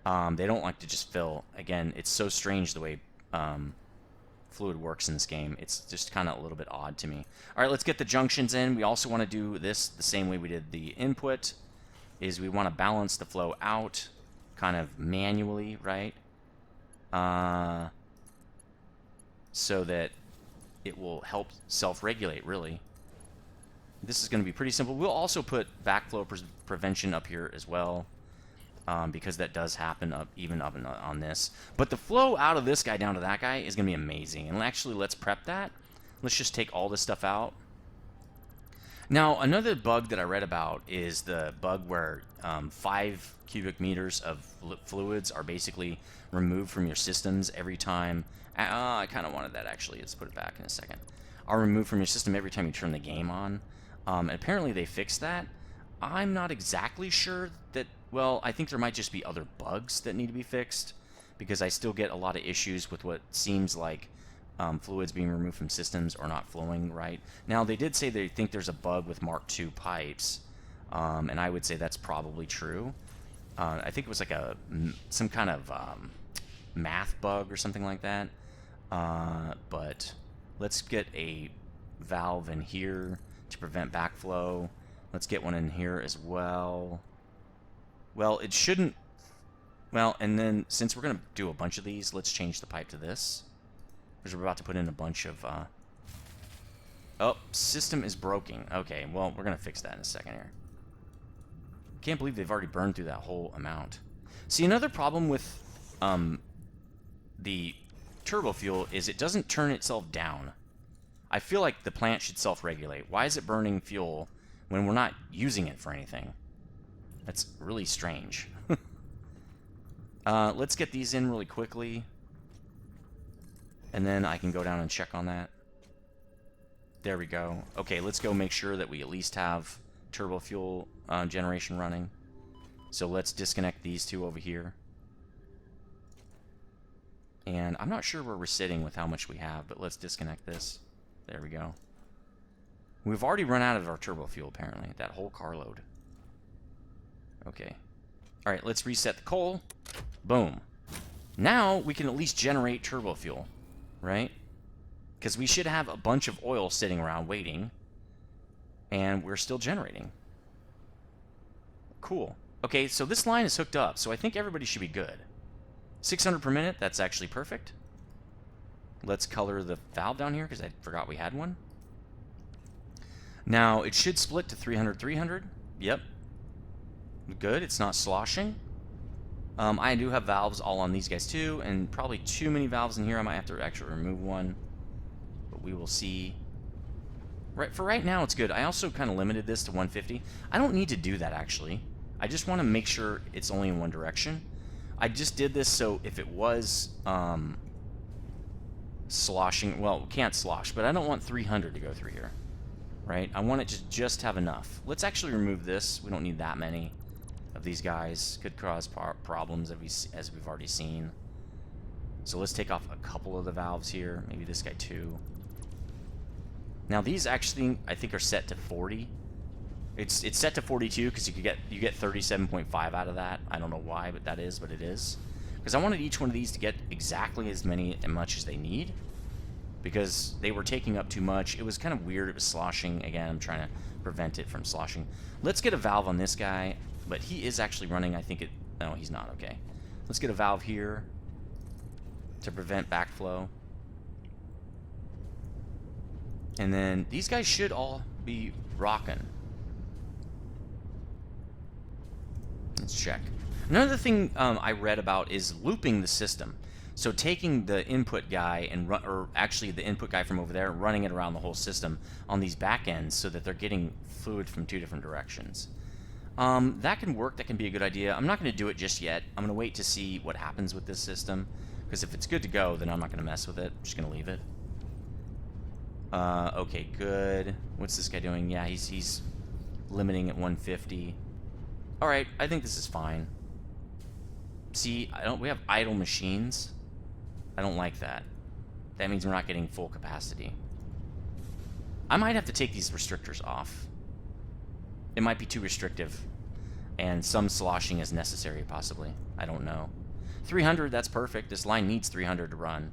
Speaker 1: They don't like to just fill. Again, it's so strange the way fluid works in this game. It's just kind of a little bit odd to me. All right, let's get the junctions in. We also want to do this the same way we did the input. Is we want to balance the flow out kind of manually, right? so that it will help self-regulate, really. This is going to be pretty simple. We'll also put backflow prevention up here as well, because that does happen even up on this. But the flow out of this guy down to that guy is going to be amazing. And actually, let's prep that. Let's just take all this stuff out. Now, another bug that I read about is the bug where 5 cubic meters of fluids are basically removed from your systems every time. I kind of wanted that, actually. Let's put it back in a second. Are removed from your system every time you turn the game on. And apparently they fixed that. I'm not exactly sure that... Well, I think there might just be other bugs that need to be fixed, because I still get a lot of issues with what seems like fluids being removed from systems or not flowing right. Now, they did say they think there's a bug with Mark II pipes, and I would say that's probably true. I think it was like some kind of math bug or something like that. But let's get a valve in here to prevent backflow. Let's get one in here as well. Well, it shouldn't... Well, and then since we're going to do a bunch of these, let's change the pipe to this, because we're about to put in a bunch of... Oh, system is broken. Okay, well, we're going to fix that in a second here. Can't believe they've already burned through that whole amount. See, another problem with the turbo fuel is it doesn't turn itself down. I feel like the plant should self-regulate. Why is it burning fuel when we're not using it for anything? That's really strange. Let's get these in really quickly, and then I can go down and check on that. There we go. Okay, let's go make sure that we at least have turbo fuel generation running. So let's disconnect these two over here. And I'm not sure where we're sitting with how much we have, but let's disconnect this. There we go. We've already run out of our turbo fuel, apparently. That whole carload. Okay. Alright, let's reset the coal. Boom. Now we can at least generate turbo fuel, right? Because we should have a bunch of oil sitting around waiting, and we're still generating. Cool. Okay, so this line is hooked up, so I think everybody should be good. 600 per minute, that's actually perfect. Let's color the valve down here, because I forgot we had one. Now, it should split to 300, 300. Yep. Good, it's not sloshing. I do have valves all on these guys too, and probably too many valves in here. I might have to actually remove one, but we will see. For right now, it's good. I also kind of limited this to 150. I don't need to do that, actually. I just want to make sure it's only in one direction. I just did this so if it was sloshing, well, we can't slosh, but I don't want 300 to go through here, right? I want it to just have enough. Let's actually remove this. We don't need that many of these guys. Could cause problems as we've already seen. So let's take off a couple of the valves here. Maybe this guy too. Now these actually, I think, are set to 40. It's set to 42 because you get 37.5 out of that. I don't know why, but that is what it is. Because I wanted each one of these to get exactly as much as they need, because they were taking up too much. It was kind of weird. It was sloshing. Again, I'm trying to prevent it from sloshing. Let's get a valve on this guy, but he is actually running. I think it... No, he's not. Okay. Let's get a valve here to prevent backflow. And then these guys should all be rocking. Let's check. Another thing I read about is looping the system. So taking the input guy and or actually the input guy from over there, and running it around the whole system on these back ends so that they're getting fluid from 2 different directions. That can work. That can be a good idea. I'm not going to do it just yet. I'm going to wait to see what happens with this system, because if it's good to go, then I'm not going to mess with it. I'm just going to leave it. Okay, good. What's this guy doing? Yeah, he's limiting at 150. All right, I think this is fine. See, we have idle machines. I don't like that. That means we're not getting full capacity. I might have to take these restrictors off. It might be too restrictive, and some sloshing is necessary, possibly. I don't know. 300, that's perfect. This line needs 300 to run.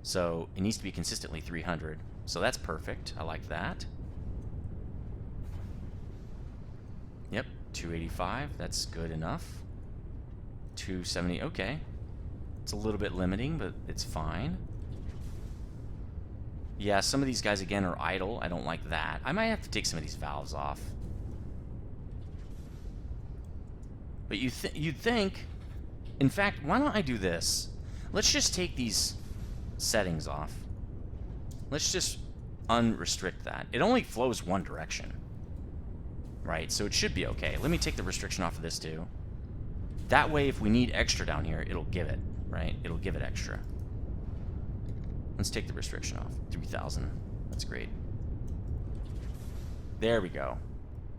Speaker 1: So it needs to be consistently 300. So that's perfect. I like that. Yep, 285. That's good enough. 270. Okay. It's a little bit limiting, but it's fine. Yeah, some of these guys, again, are idle. I don't like that. I might have to take some of these valves off. But you'd think... In fact, why don't I do this? Let's just take these settings off. Let's just unrestrict that. It only flows one direction. Right, so it should be okay. Let me take the restriction off of this, too. That way, if we need extra down here, it'll give it, right? It'll give it extra. Let's take the restriction off. 3,000. That's great. There we go.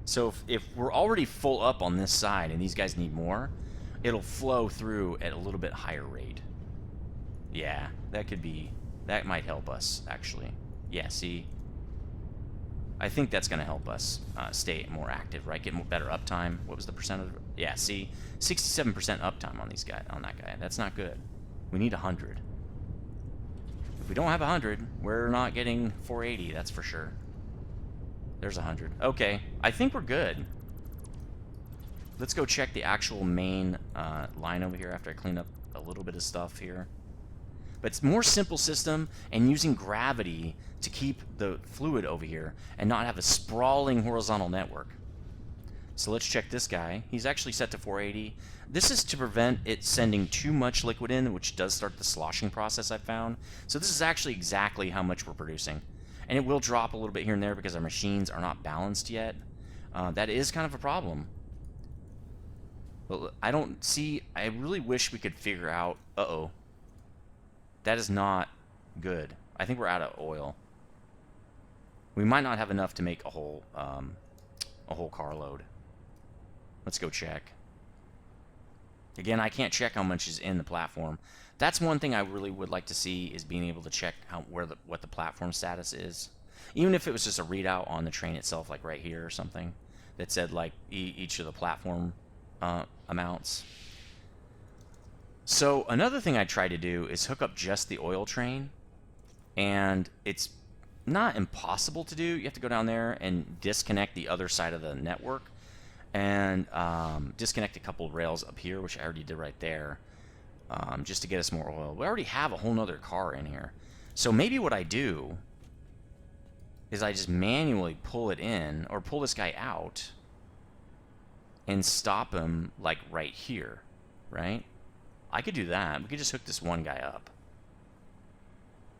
Speaker 1: So if we're already full up on this side and these guys need more, it'll flow through at a little bit higher rate. Yeah, that could be... That might help us, actually. Yeah, see? I think that's going to help us stay more active, right? Get more, better uptime. What was the percent of... Yeah, see? 67% uptime on these guys, on that guy. That's not good. We need 100. If we don't have 100, we're not getting 480, that's for sure. There's 100. Okay, I think we're good. Let's go check the actual main line over here after I clean up a little bit of stuff here. But it's a more simple system, and using gravity to keep the fluid over here and not have a sprawling horizontal network. So let's check this guy. He's actually set to 480. This is to prevent it sending too much liquid in, which does start the sloshing process, I've found. So this is actually exactly how much we're producing. And it will drop a little bit here and there because our machines are not balanced yet. That is kind of a problem. But I don't see... I really wish we could figure out... Uh-oh. That is not good. I think we're out of oil. We might not have enough to make a whole carload. Let's go check. Again, I can't check how much is in the platform. That's one thing I really would like to see, is being able to check what the platform status is. Even if it was just a readout on the train itself, like right here or something, that said like each of the platform amounts. So another thing I try to do is hook up just the oil train, and it's not impossible to do. You have to go down there and disconnect the other side of the network, and disconnect a couple rails up here, which I already did right there, just to get us more oil. We already have a whole nother car in here. So maybe what I do is I just manually pull it in, or pull this guy out, and stop him like right here, right? I could do that. We could just hook this one guy up,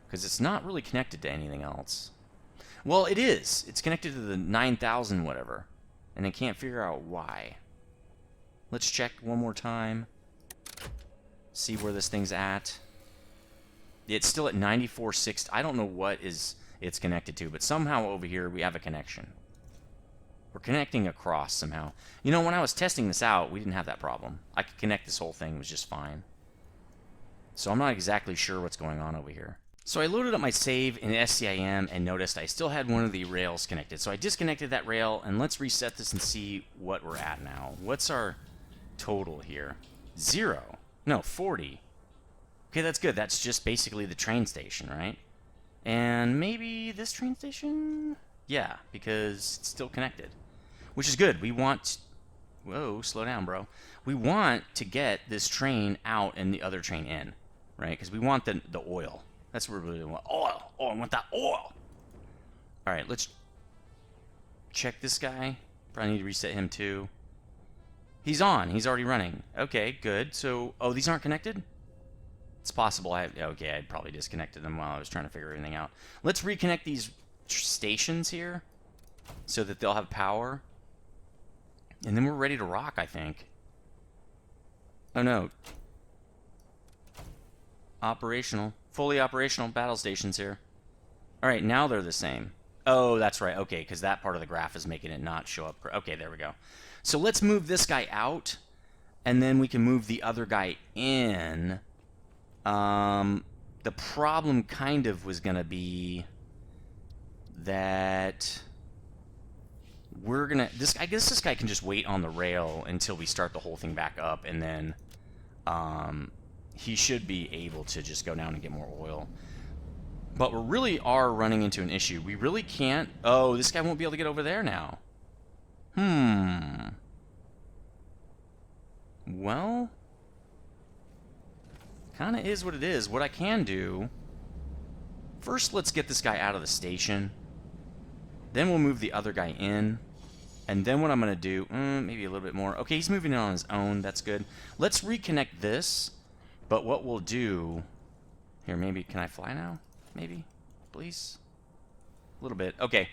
Speaker 1: because it's not really connected to anything else. Well, it is. It's connected to the 9,000 whatever, and I can't figure out why. Let's check one more time. See where this thing's at. It's still at 94.6. I don't know what it's connected to, but somehow over here we have a connection. We're connecting across somehow. You know, when I was testing this out, we didn't have that problem. I could connect this whole thing. It was just fine. So I'm not exactly sure what's going on over here. So I loaded up my save in SCIM and noticed I still had one of the rails connected. So I disconnected that rail, and let's reset this and see what we're at now. What's our total here? 0. No, 40. Okay, that's good. That's just basically the train station, right? And maybe this train station? Yeah, because it's still connected. Which is good. We want... Whoa, slow down, bro. We want to get this train out and the other train in, right? Because we want the oil. That's what we really want. Oil! Oh, I want that oil! Alright, let's check this guy. Probably need to reset him too. He's on. He's already running. Okay, good. So, oh, these aren't connected? It's possible. Okay, I probably disconnected them while I was trying to figure everything out. Let's reconnect these stations here so that they'll have power. And then we're ready to rock, I think. Oh, no. Operational. Fully operational battle stations here. Alright, now they're the same. Oh, that's right. Okay, because that part of the graph is making it not show up. Okay, there we go. So let's move this guy out, and then we can move the other guy in. The problem kind of was going to be that we're going to... I guess this guy can just wait on the rail until we start the whole thing back up, and then he should be able to just go down and get more oil. But we really are running into an issue. We really can't... Oh, this guy won't be able to get over there now. Well... kind of is what it is. What I can do, first let's get this guy out of the station. Then we'll move the other guy in. And then what I'm going to do, maybe a little bit more. Okay, he's moving in on his own. That's good. Let's reconnect this. But what we'll do... Here, maybe... Can I fly now? Maybe? Please? A little bit. Okay.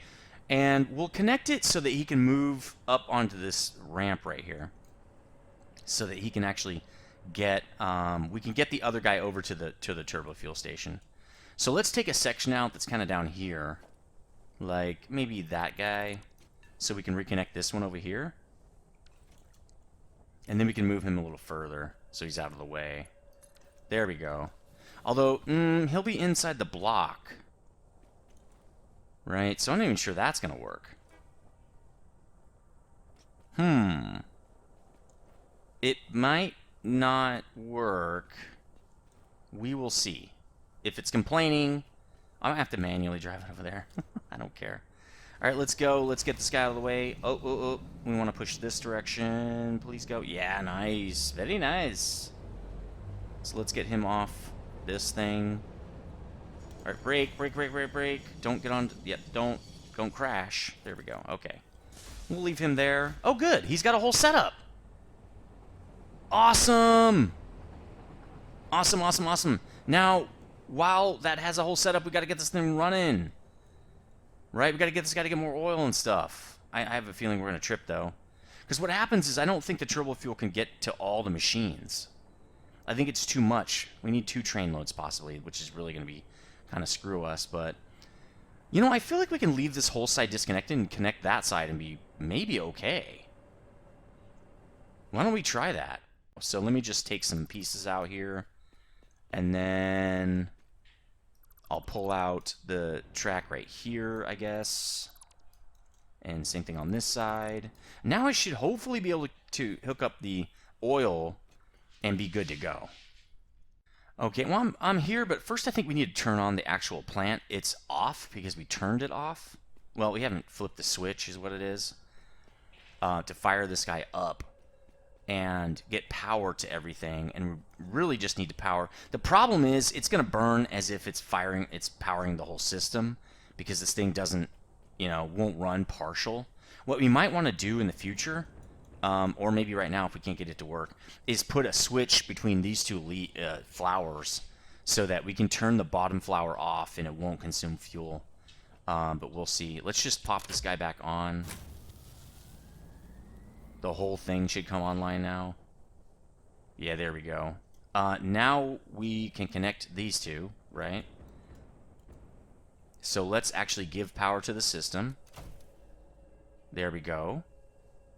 Speaker 1: And we'll connect it so that he can move up onto this ramp right here. So that he can actually get... we can get the other guy over to the turbo fuel station. So let's take a section out that's kind of down here. Like, maybe that guy... So we can reconnect this one over here. And then we can move him a little further so he's out of the way. There we go. Although, he'll be inside the block. Right? So I'm not even sure that's going to work. It might not work. We will see. If it's complaining, I'm going to have to manually drive it over there. I don't care. All right, let's go. Let's get this guy out of the way. Oh. We want to push this direction. Please go. Yeah, nice. Very nice. So let's get him off this thing. All right, brake. Don't get on. Yep, don't crash. There we go. Okay. We'll leave him there. Oh, good. He's got a whole setup. Awesome. Awesome. Now, while that has a whole setup, we got to get this thing running. Right? We got to get this guy to get more oil and stuff. I have a feeling we're going to trip, though. Because what happens is I don't think the turbo fuel can get to all the machines. I think it's too much. We need 2 train loads, possibly, which is really going to be kind of screw us. But, you know, I feel like we can leave this whole side disconnected and connect that side and be maybe okay. Why don't we try that? So let me just take some pieces out here. And then... I'll pull out the track right here, I guess. And same thing on this side. Now I should hopefully be able to hook up the oil and be good to go. Okay, well, I'm here, but first I think we need to turn on the actual plant. It's off because we turned it off. Well, we haven't flipped the switch is what it is. To fire this guy up and get power to everything, and we really just need to power. The problem is it's going to burn as if it's powering the whole system, because this thing doesn't, won't run partial. What we might want to do in the future, or maybe right now if we can't get it to work, is put a switch between these 2 flowers so that we can turn the bottom flower off and it won't consume fuel. But we'll see. Let's just pop this guy back on. The whole thing should come online now. Yeah, there we go. Now we can connect these 2, right? So let's actually give power to the system. There we go.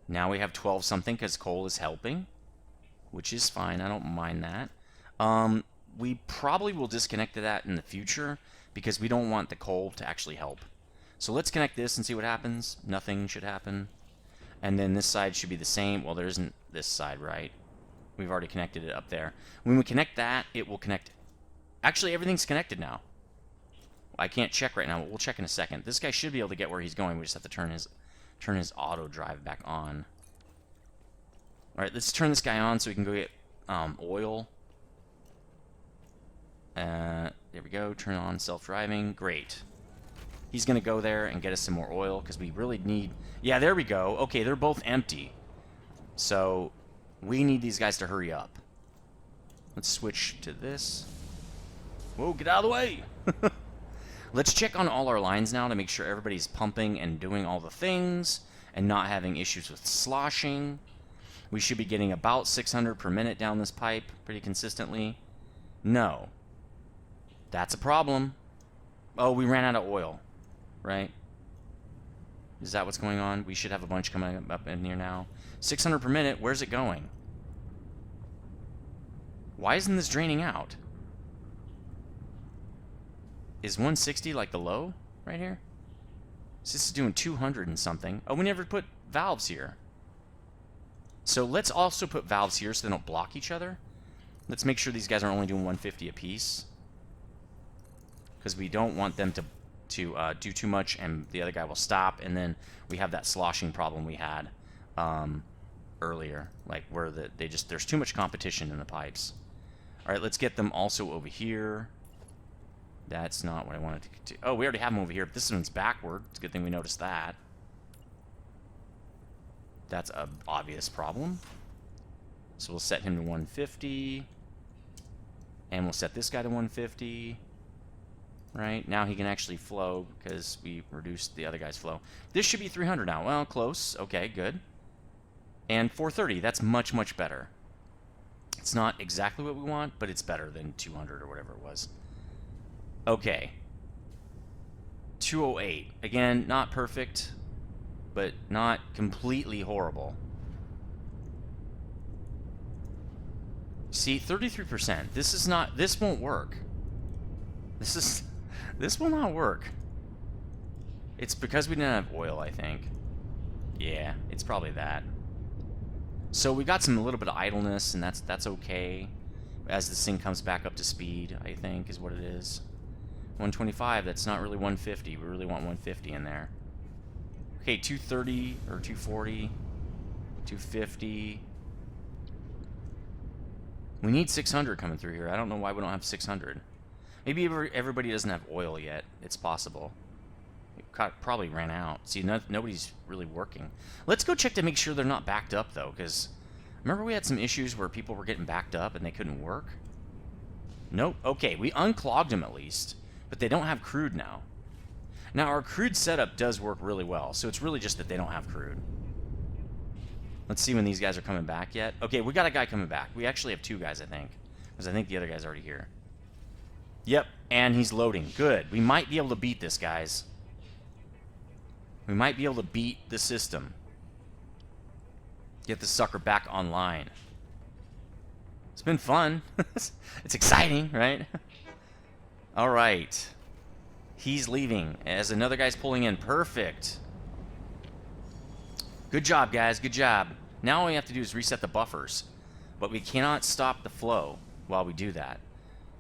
Speaker 1: Now we have 12 something because coal is helping, which is fine. I don't mind that. We probably will disconnect that in the future because we don't want the coal to actually help. So let's connect this and see what happens. Nothing should happen. And then this side should be the same. Well, there isn't this side, right? We've already connected it up there. When we connect that, it will connect. Actually, everything's connected now. I can't check right now, but we'll check in a second. This guy should be able to get where he's going. We just have to turn his auto drive back on. All right, let's turn this guy on so we can go get oil. There we go. Turn on self-driving. Great. He's going to go there and get us some more oil because we really need... Yeah, there we go. Okay, they're both empty. So we need these guys to hurry up. Let's switch to this. Whoa, get out of the way! Let's check on all our lines now to make sure everybody's pumping and doing all the things and not having issues with sloshing. We should be getting about 600 per minute down this pipe pretty consistently. No. That's a problem. Oh, we ran out of oil. Right? Is that what's going on? We should have a bunch coming up in here now. 600 per minute. Where's it going? Why isn't this draining out? Is 160 like the low right here? So this is doing 200 and something. Oh, we never put valves here. So let's also put valves here so they don't block each other. Let's make sure these guys are only doing 150 apiece, because we don't want them to do too much and the other guy will stop, and then we have that sloshing problem we had earlier, like where there's too much competition in the pipes. Alright, let's get them also over here. That's not what I wanted to do. Oh, we already have them over here, but this one's backward. It's a good thing we noticed that. That's an obvious problem. So we'll set him to 150. And we'll set this guy to 150. Right? Now he can actually flow because we reduced the other guy's flow. This should be 300 now. Well, close. Okay, good. And 430. That's much, much better. It's not exactly what we want, but it's better than 200 or whatever it was. Okay. 208. Again, not perfect, but not completely horrible. See, 33%. This is not, this won't work. This will not work. It's because we didn't have oil, I think. Yeah, it's probably that. So we got a little bit of idleness, and that's okay. As this thing comes back up to speed, I think, is what it is. 125, that's not really 150. We really want 150 in there. Okay, 230 or 240, 250. We need 600 coming through here. I don't know why we don't have 600. Maybe everybody doesn't have oil yet. It's possible. It probably ran out. See, nobody's really working. Let's go check to make sure they're not backed up, though, because remember we had some issues where people were getting backed up and they couldn't work? Nope. Okay, we unclogged them at least, but they don't have crude now. Now, our crude setup does work really well, so it's really just that they don't have crude. Let's see when these guys are coming back yet. Okay, we got a guy coming back. We actually have 2 guys, I think, because I think the other guy's already here. Yep, and he's loading. Good. We might be able to beat this, guys. We might be able to beat the system. Get the sucker back online. It's been fun. It's exciting, right? All right. He's leaving as another guy's pulling in. Perfect. Good job, guys. Good job. Now all we have to do is reset the buffers. But we cannot stop the flow while we do that.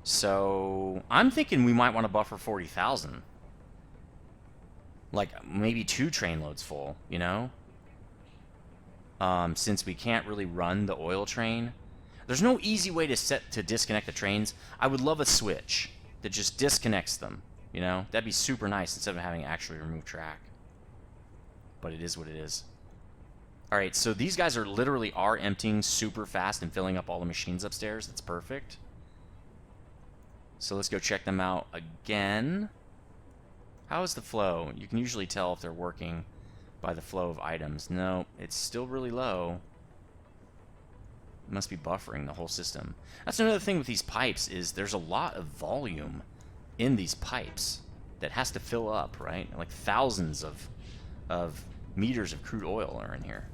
Speaker 1: So I'm thinking we might want to buffer 40,000. Like maybe 2 train loads full, you know? Since we can't really run the oil train. There's no easy way to disconnect the trains. I would love a switch that just disconnects them, you know? That'd be super nice instead of having to actually remove track. But it is what it is. Alright, so these guys are literally emptying super fast and filling up all the machines upstairs. That's perfect. So let's go check them out again. How is the flow? You can usually tell if they're working by the flow of items. No, it's still really low. It must be buffering the whole system. That's another thing with these pipes is there's a lot of volume in these pipes that has to fill up, right? Like thousands of meters of crude oil are in here.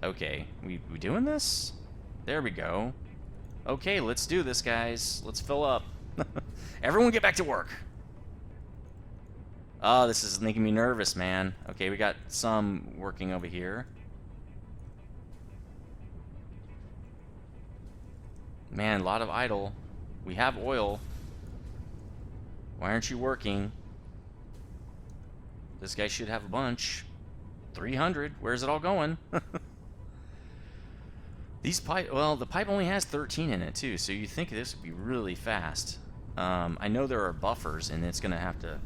Speaker 1: Okay, we doing this? There we go. Okay, let's do this, guys. Let's fill up. Everyone get back to work. Oh, this is making me nervous, man. Okay, we got some working over here. Man, a lot of idle. We have oil. Why aren't you working? This guy should have a bunch. 300. Where's it all going? These pipe, well, the pipe only has 13 in it too, so you think this would be really fast. I know there are buffers, and it's gonna have to.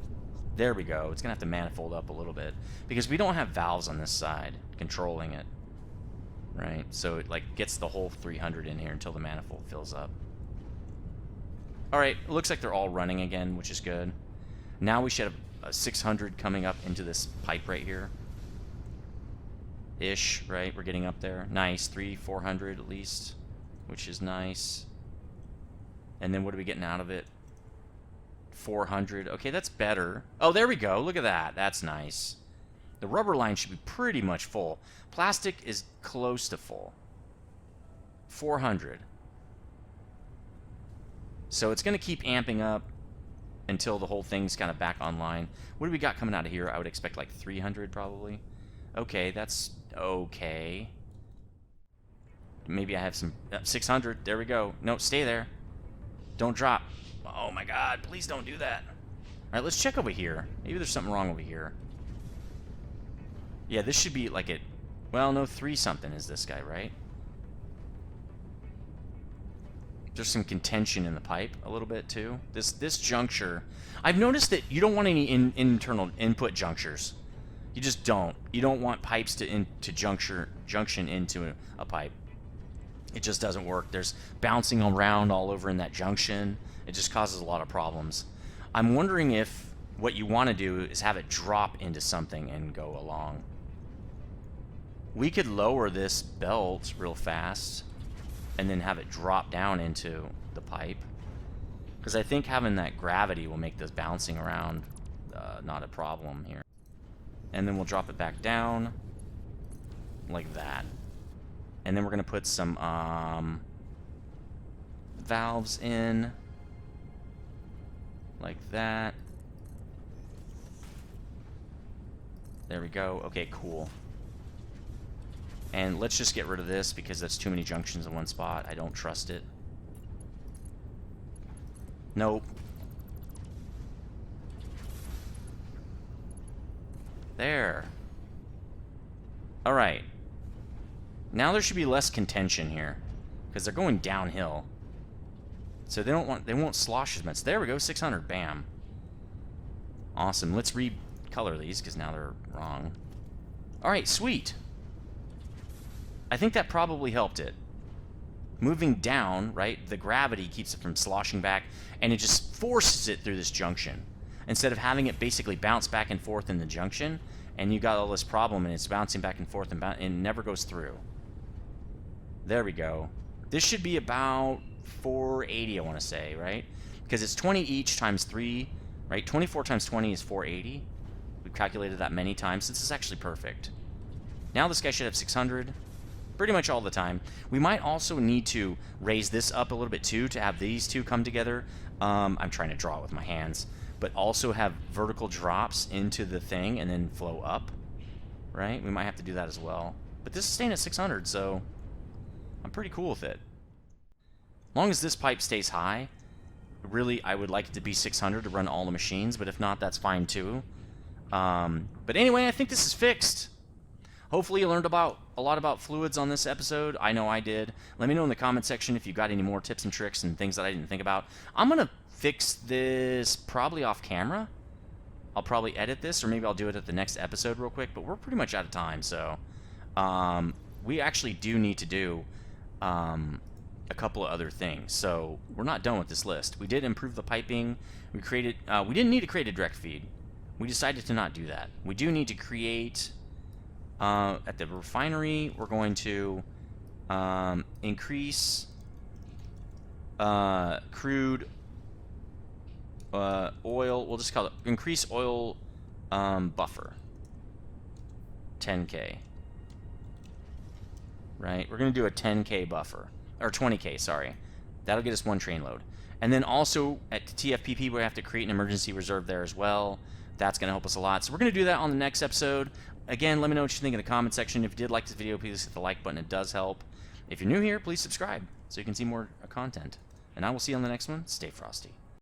Speaker 1: There we go. It's gonna have to manifold up a little bit because we don't have valves on this side controlling it, right? So it like gets the whole 300 in here until the manifold fills up. All right, it looks like they're all running again, which is good. Now we should have a 600 coming up into this pipe right here. Ish, right? We're getting up there. Nice. 400 at least, which is nice. And then what are we getting out of it? 400. Okay, that's better. Oh, there we go. Look at that. That's nice. The rubber line should be pretty much full. Plastic is close to full. 400. So it's going to keep amping up until the whole thing's kind of back online. What do we got coming out of here? I would expect like 300 probably. Okay, that's okay. Maybe I have some 600. There we go. No, stay there. Don't drop. Oh my god, please don't do that. Alright, let's check over here. Maybe there's something wrong over here. Yeah, this should be like it. Well, no, 3 something is this guy, right? There's some contention in the pipe a little bit too. This juncture, I've noticed that you don't want any internal input junctures. You just don't. You don't want pipes to junction into a pipe. It just doesn't work. There's bouncing around all over in that junction. It just causes a lot of problems. I'm wondering if what you want to do is have it drop into something and go along. We could lower this belt real fast and then have it drop down into the pipe. Because I think having that gravity will make this bouncing around not a problem here. And then we'll drop it back down like that. And then we're going to put some valves in like that. There we go. Okay, cool. And let's just get rid of this because that's too many junctions in one spot. I don't trust it. Nope. There. Alright. Now there should be less contention here. Because they're going downhill. So they won't slosh as much. There we go, 600. Bam. Awesome. Let's recolor these because now they're wrong. Alright, sweet. I think that probably helped it. Moving down, right, the gravity keeps it from sloshing back, and it just forces it through this junction. Instead of having it basically bounce back and forth in the junction, and you got all this problem, and it's bouncing back and forth, and it never goes through. There we go. This should be about 480, I want to say, right? Because it's 20 each times 3, right? 24 times 20 is 480. We've calculated that many times. This is actually perfect. Now this guy should have 600. Pretty much all the time. We might also need to raise this up a little bit too to have these two come together. I'm trying to draw it with my hands, but also have vertical drops into the thing and then flow up, right? We might have to do that as well. But this is staying at 600, so I'm pretty cool with it. As long as this pipe stays high, really I would like it to be 600 to run all the machines, but if not, that's fine too. But anyway, I think this is fixed. Hopefully you learned a lot about fluids on this episode. I know I did. Let me know in the comment section if you got any more tips and tricks and things that I didn't think about. I'm going to fix this probably off camera. I'll probably edit this, or maybe I'll do it at the next episode real quick, but we're pretty much out of time, so we actually do need to do a couple of other things. So we're not done with this list. We did improve the piping. We didn't need to create a direct feed. We decided to not do that. We do need to create... at the refinery, we're going to increase crude oil. We'll just call it increase oil buffer. 10K. Right? We're going to do a 10K buffer. Or 20K, sorry. That'll get us one train load. And then also at TFPP, we have to create an emergency reserve there as well. That's going to help us a lot. So we're going to do that on the next episode. Again, let me know what you think in the comment section. If you did like this video, please hit the like button. It does help. If you're new here, please subscribe so you can see more content. And I will see you on the next one. Stay frosty.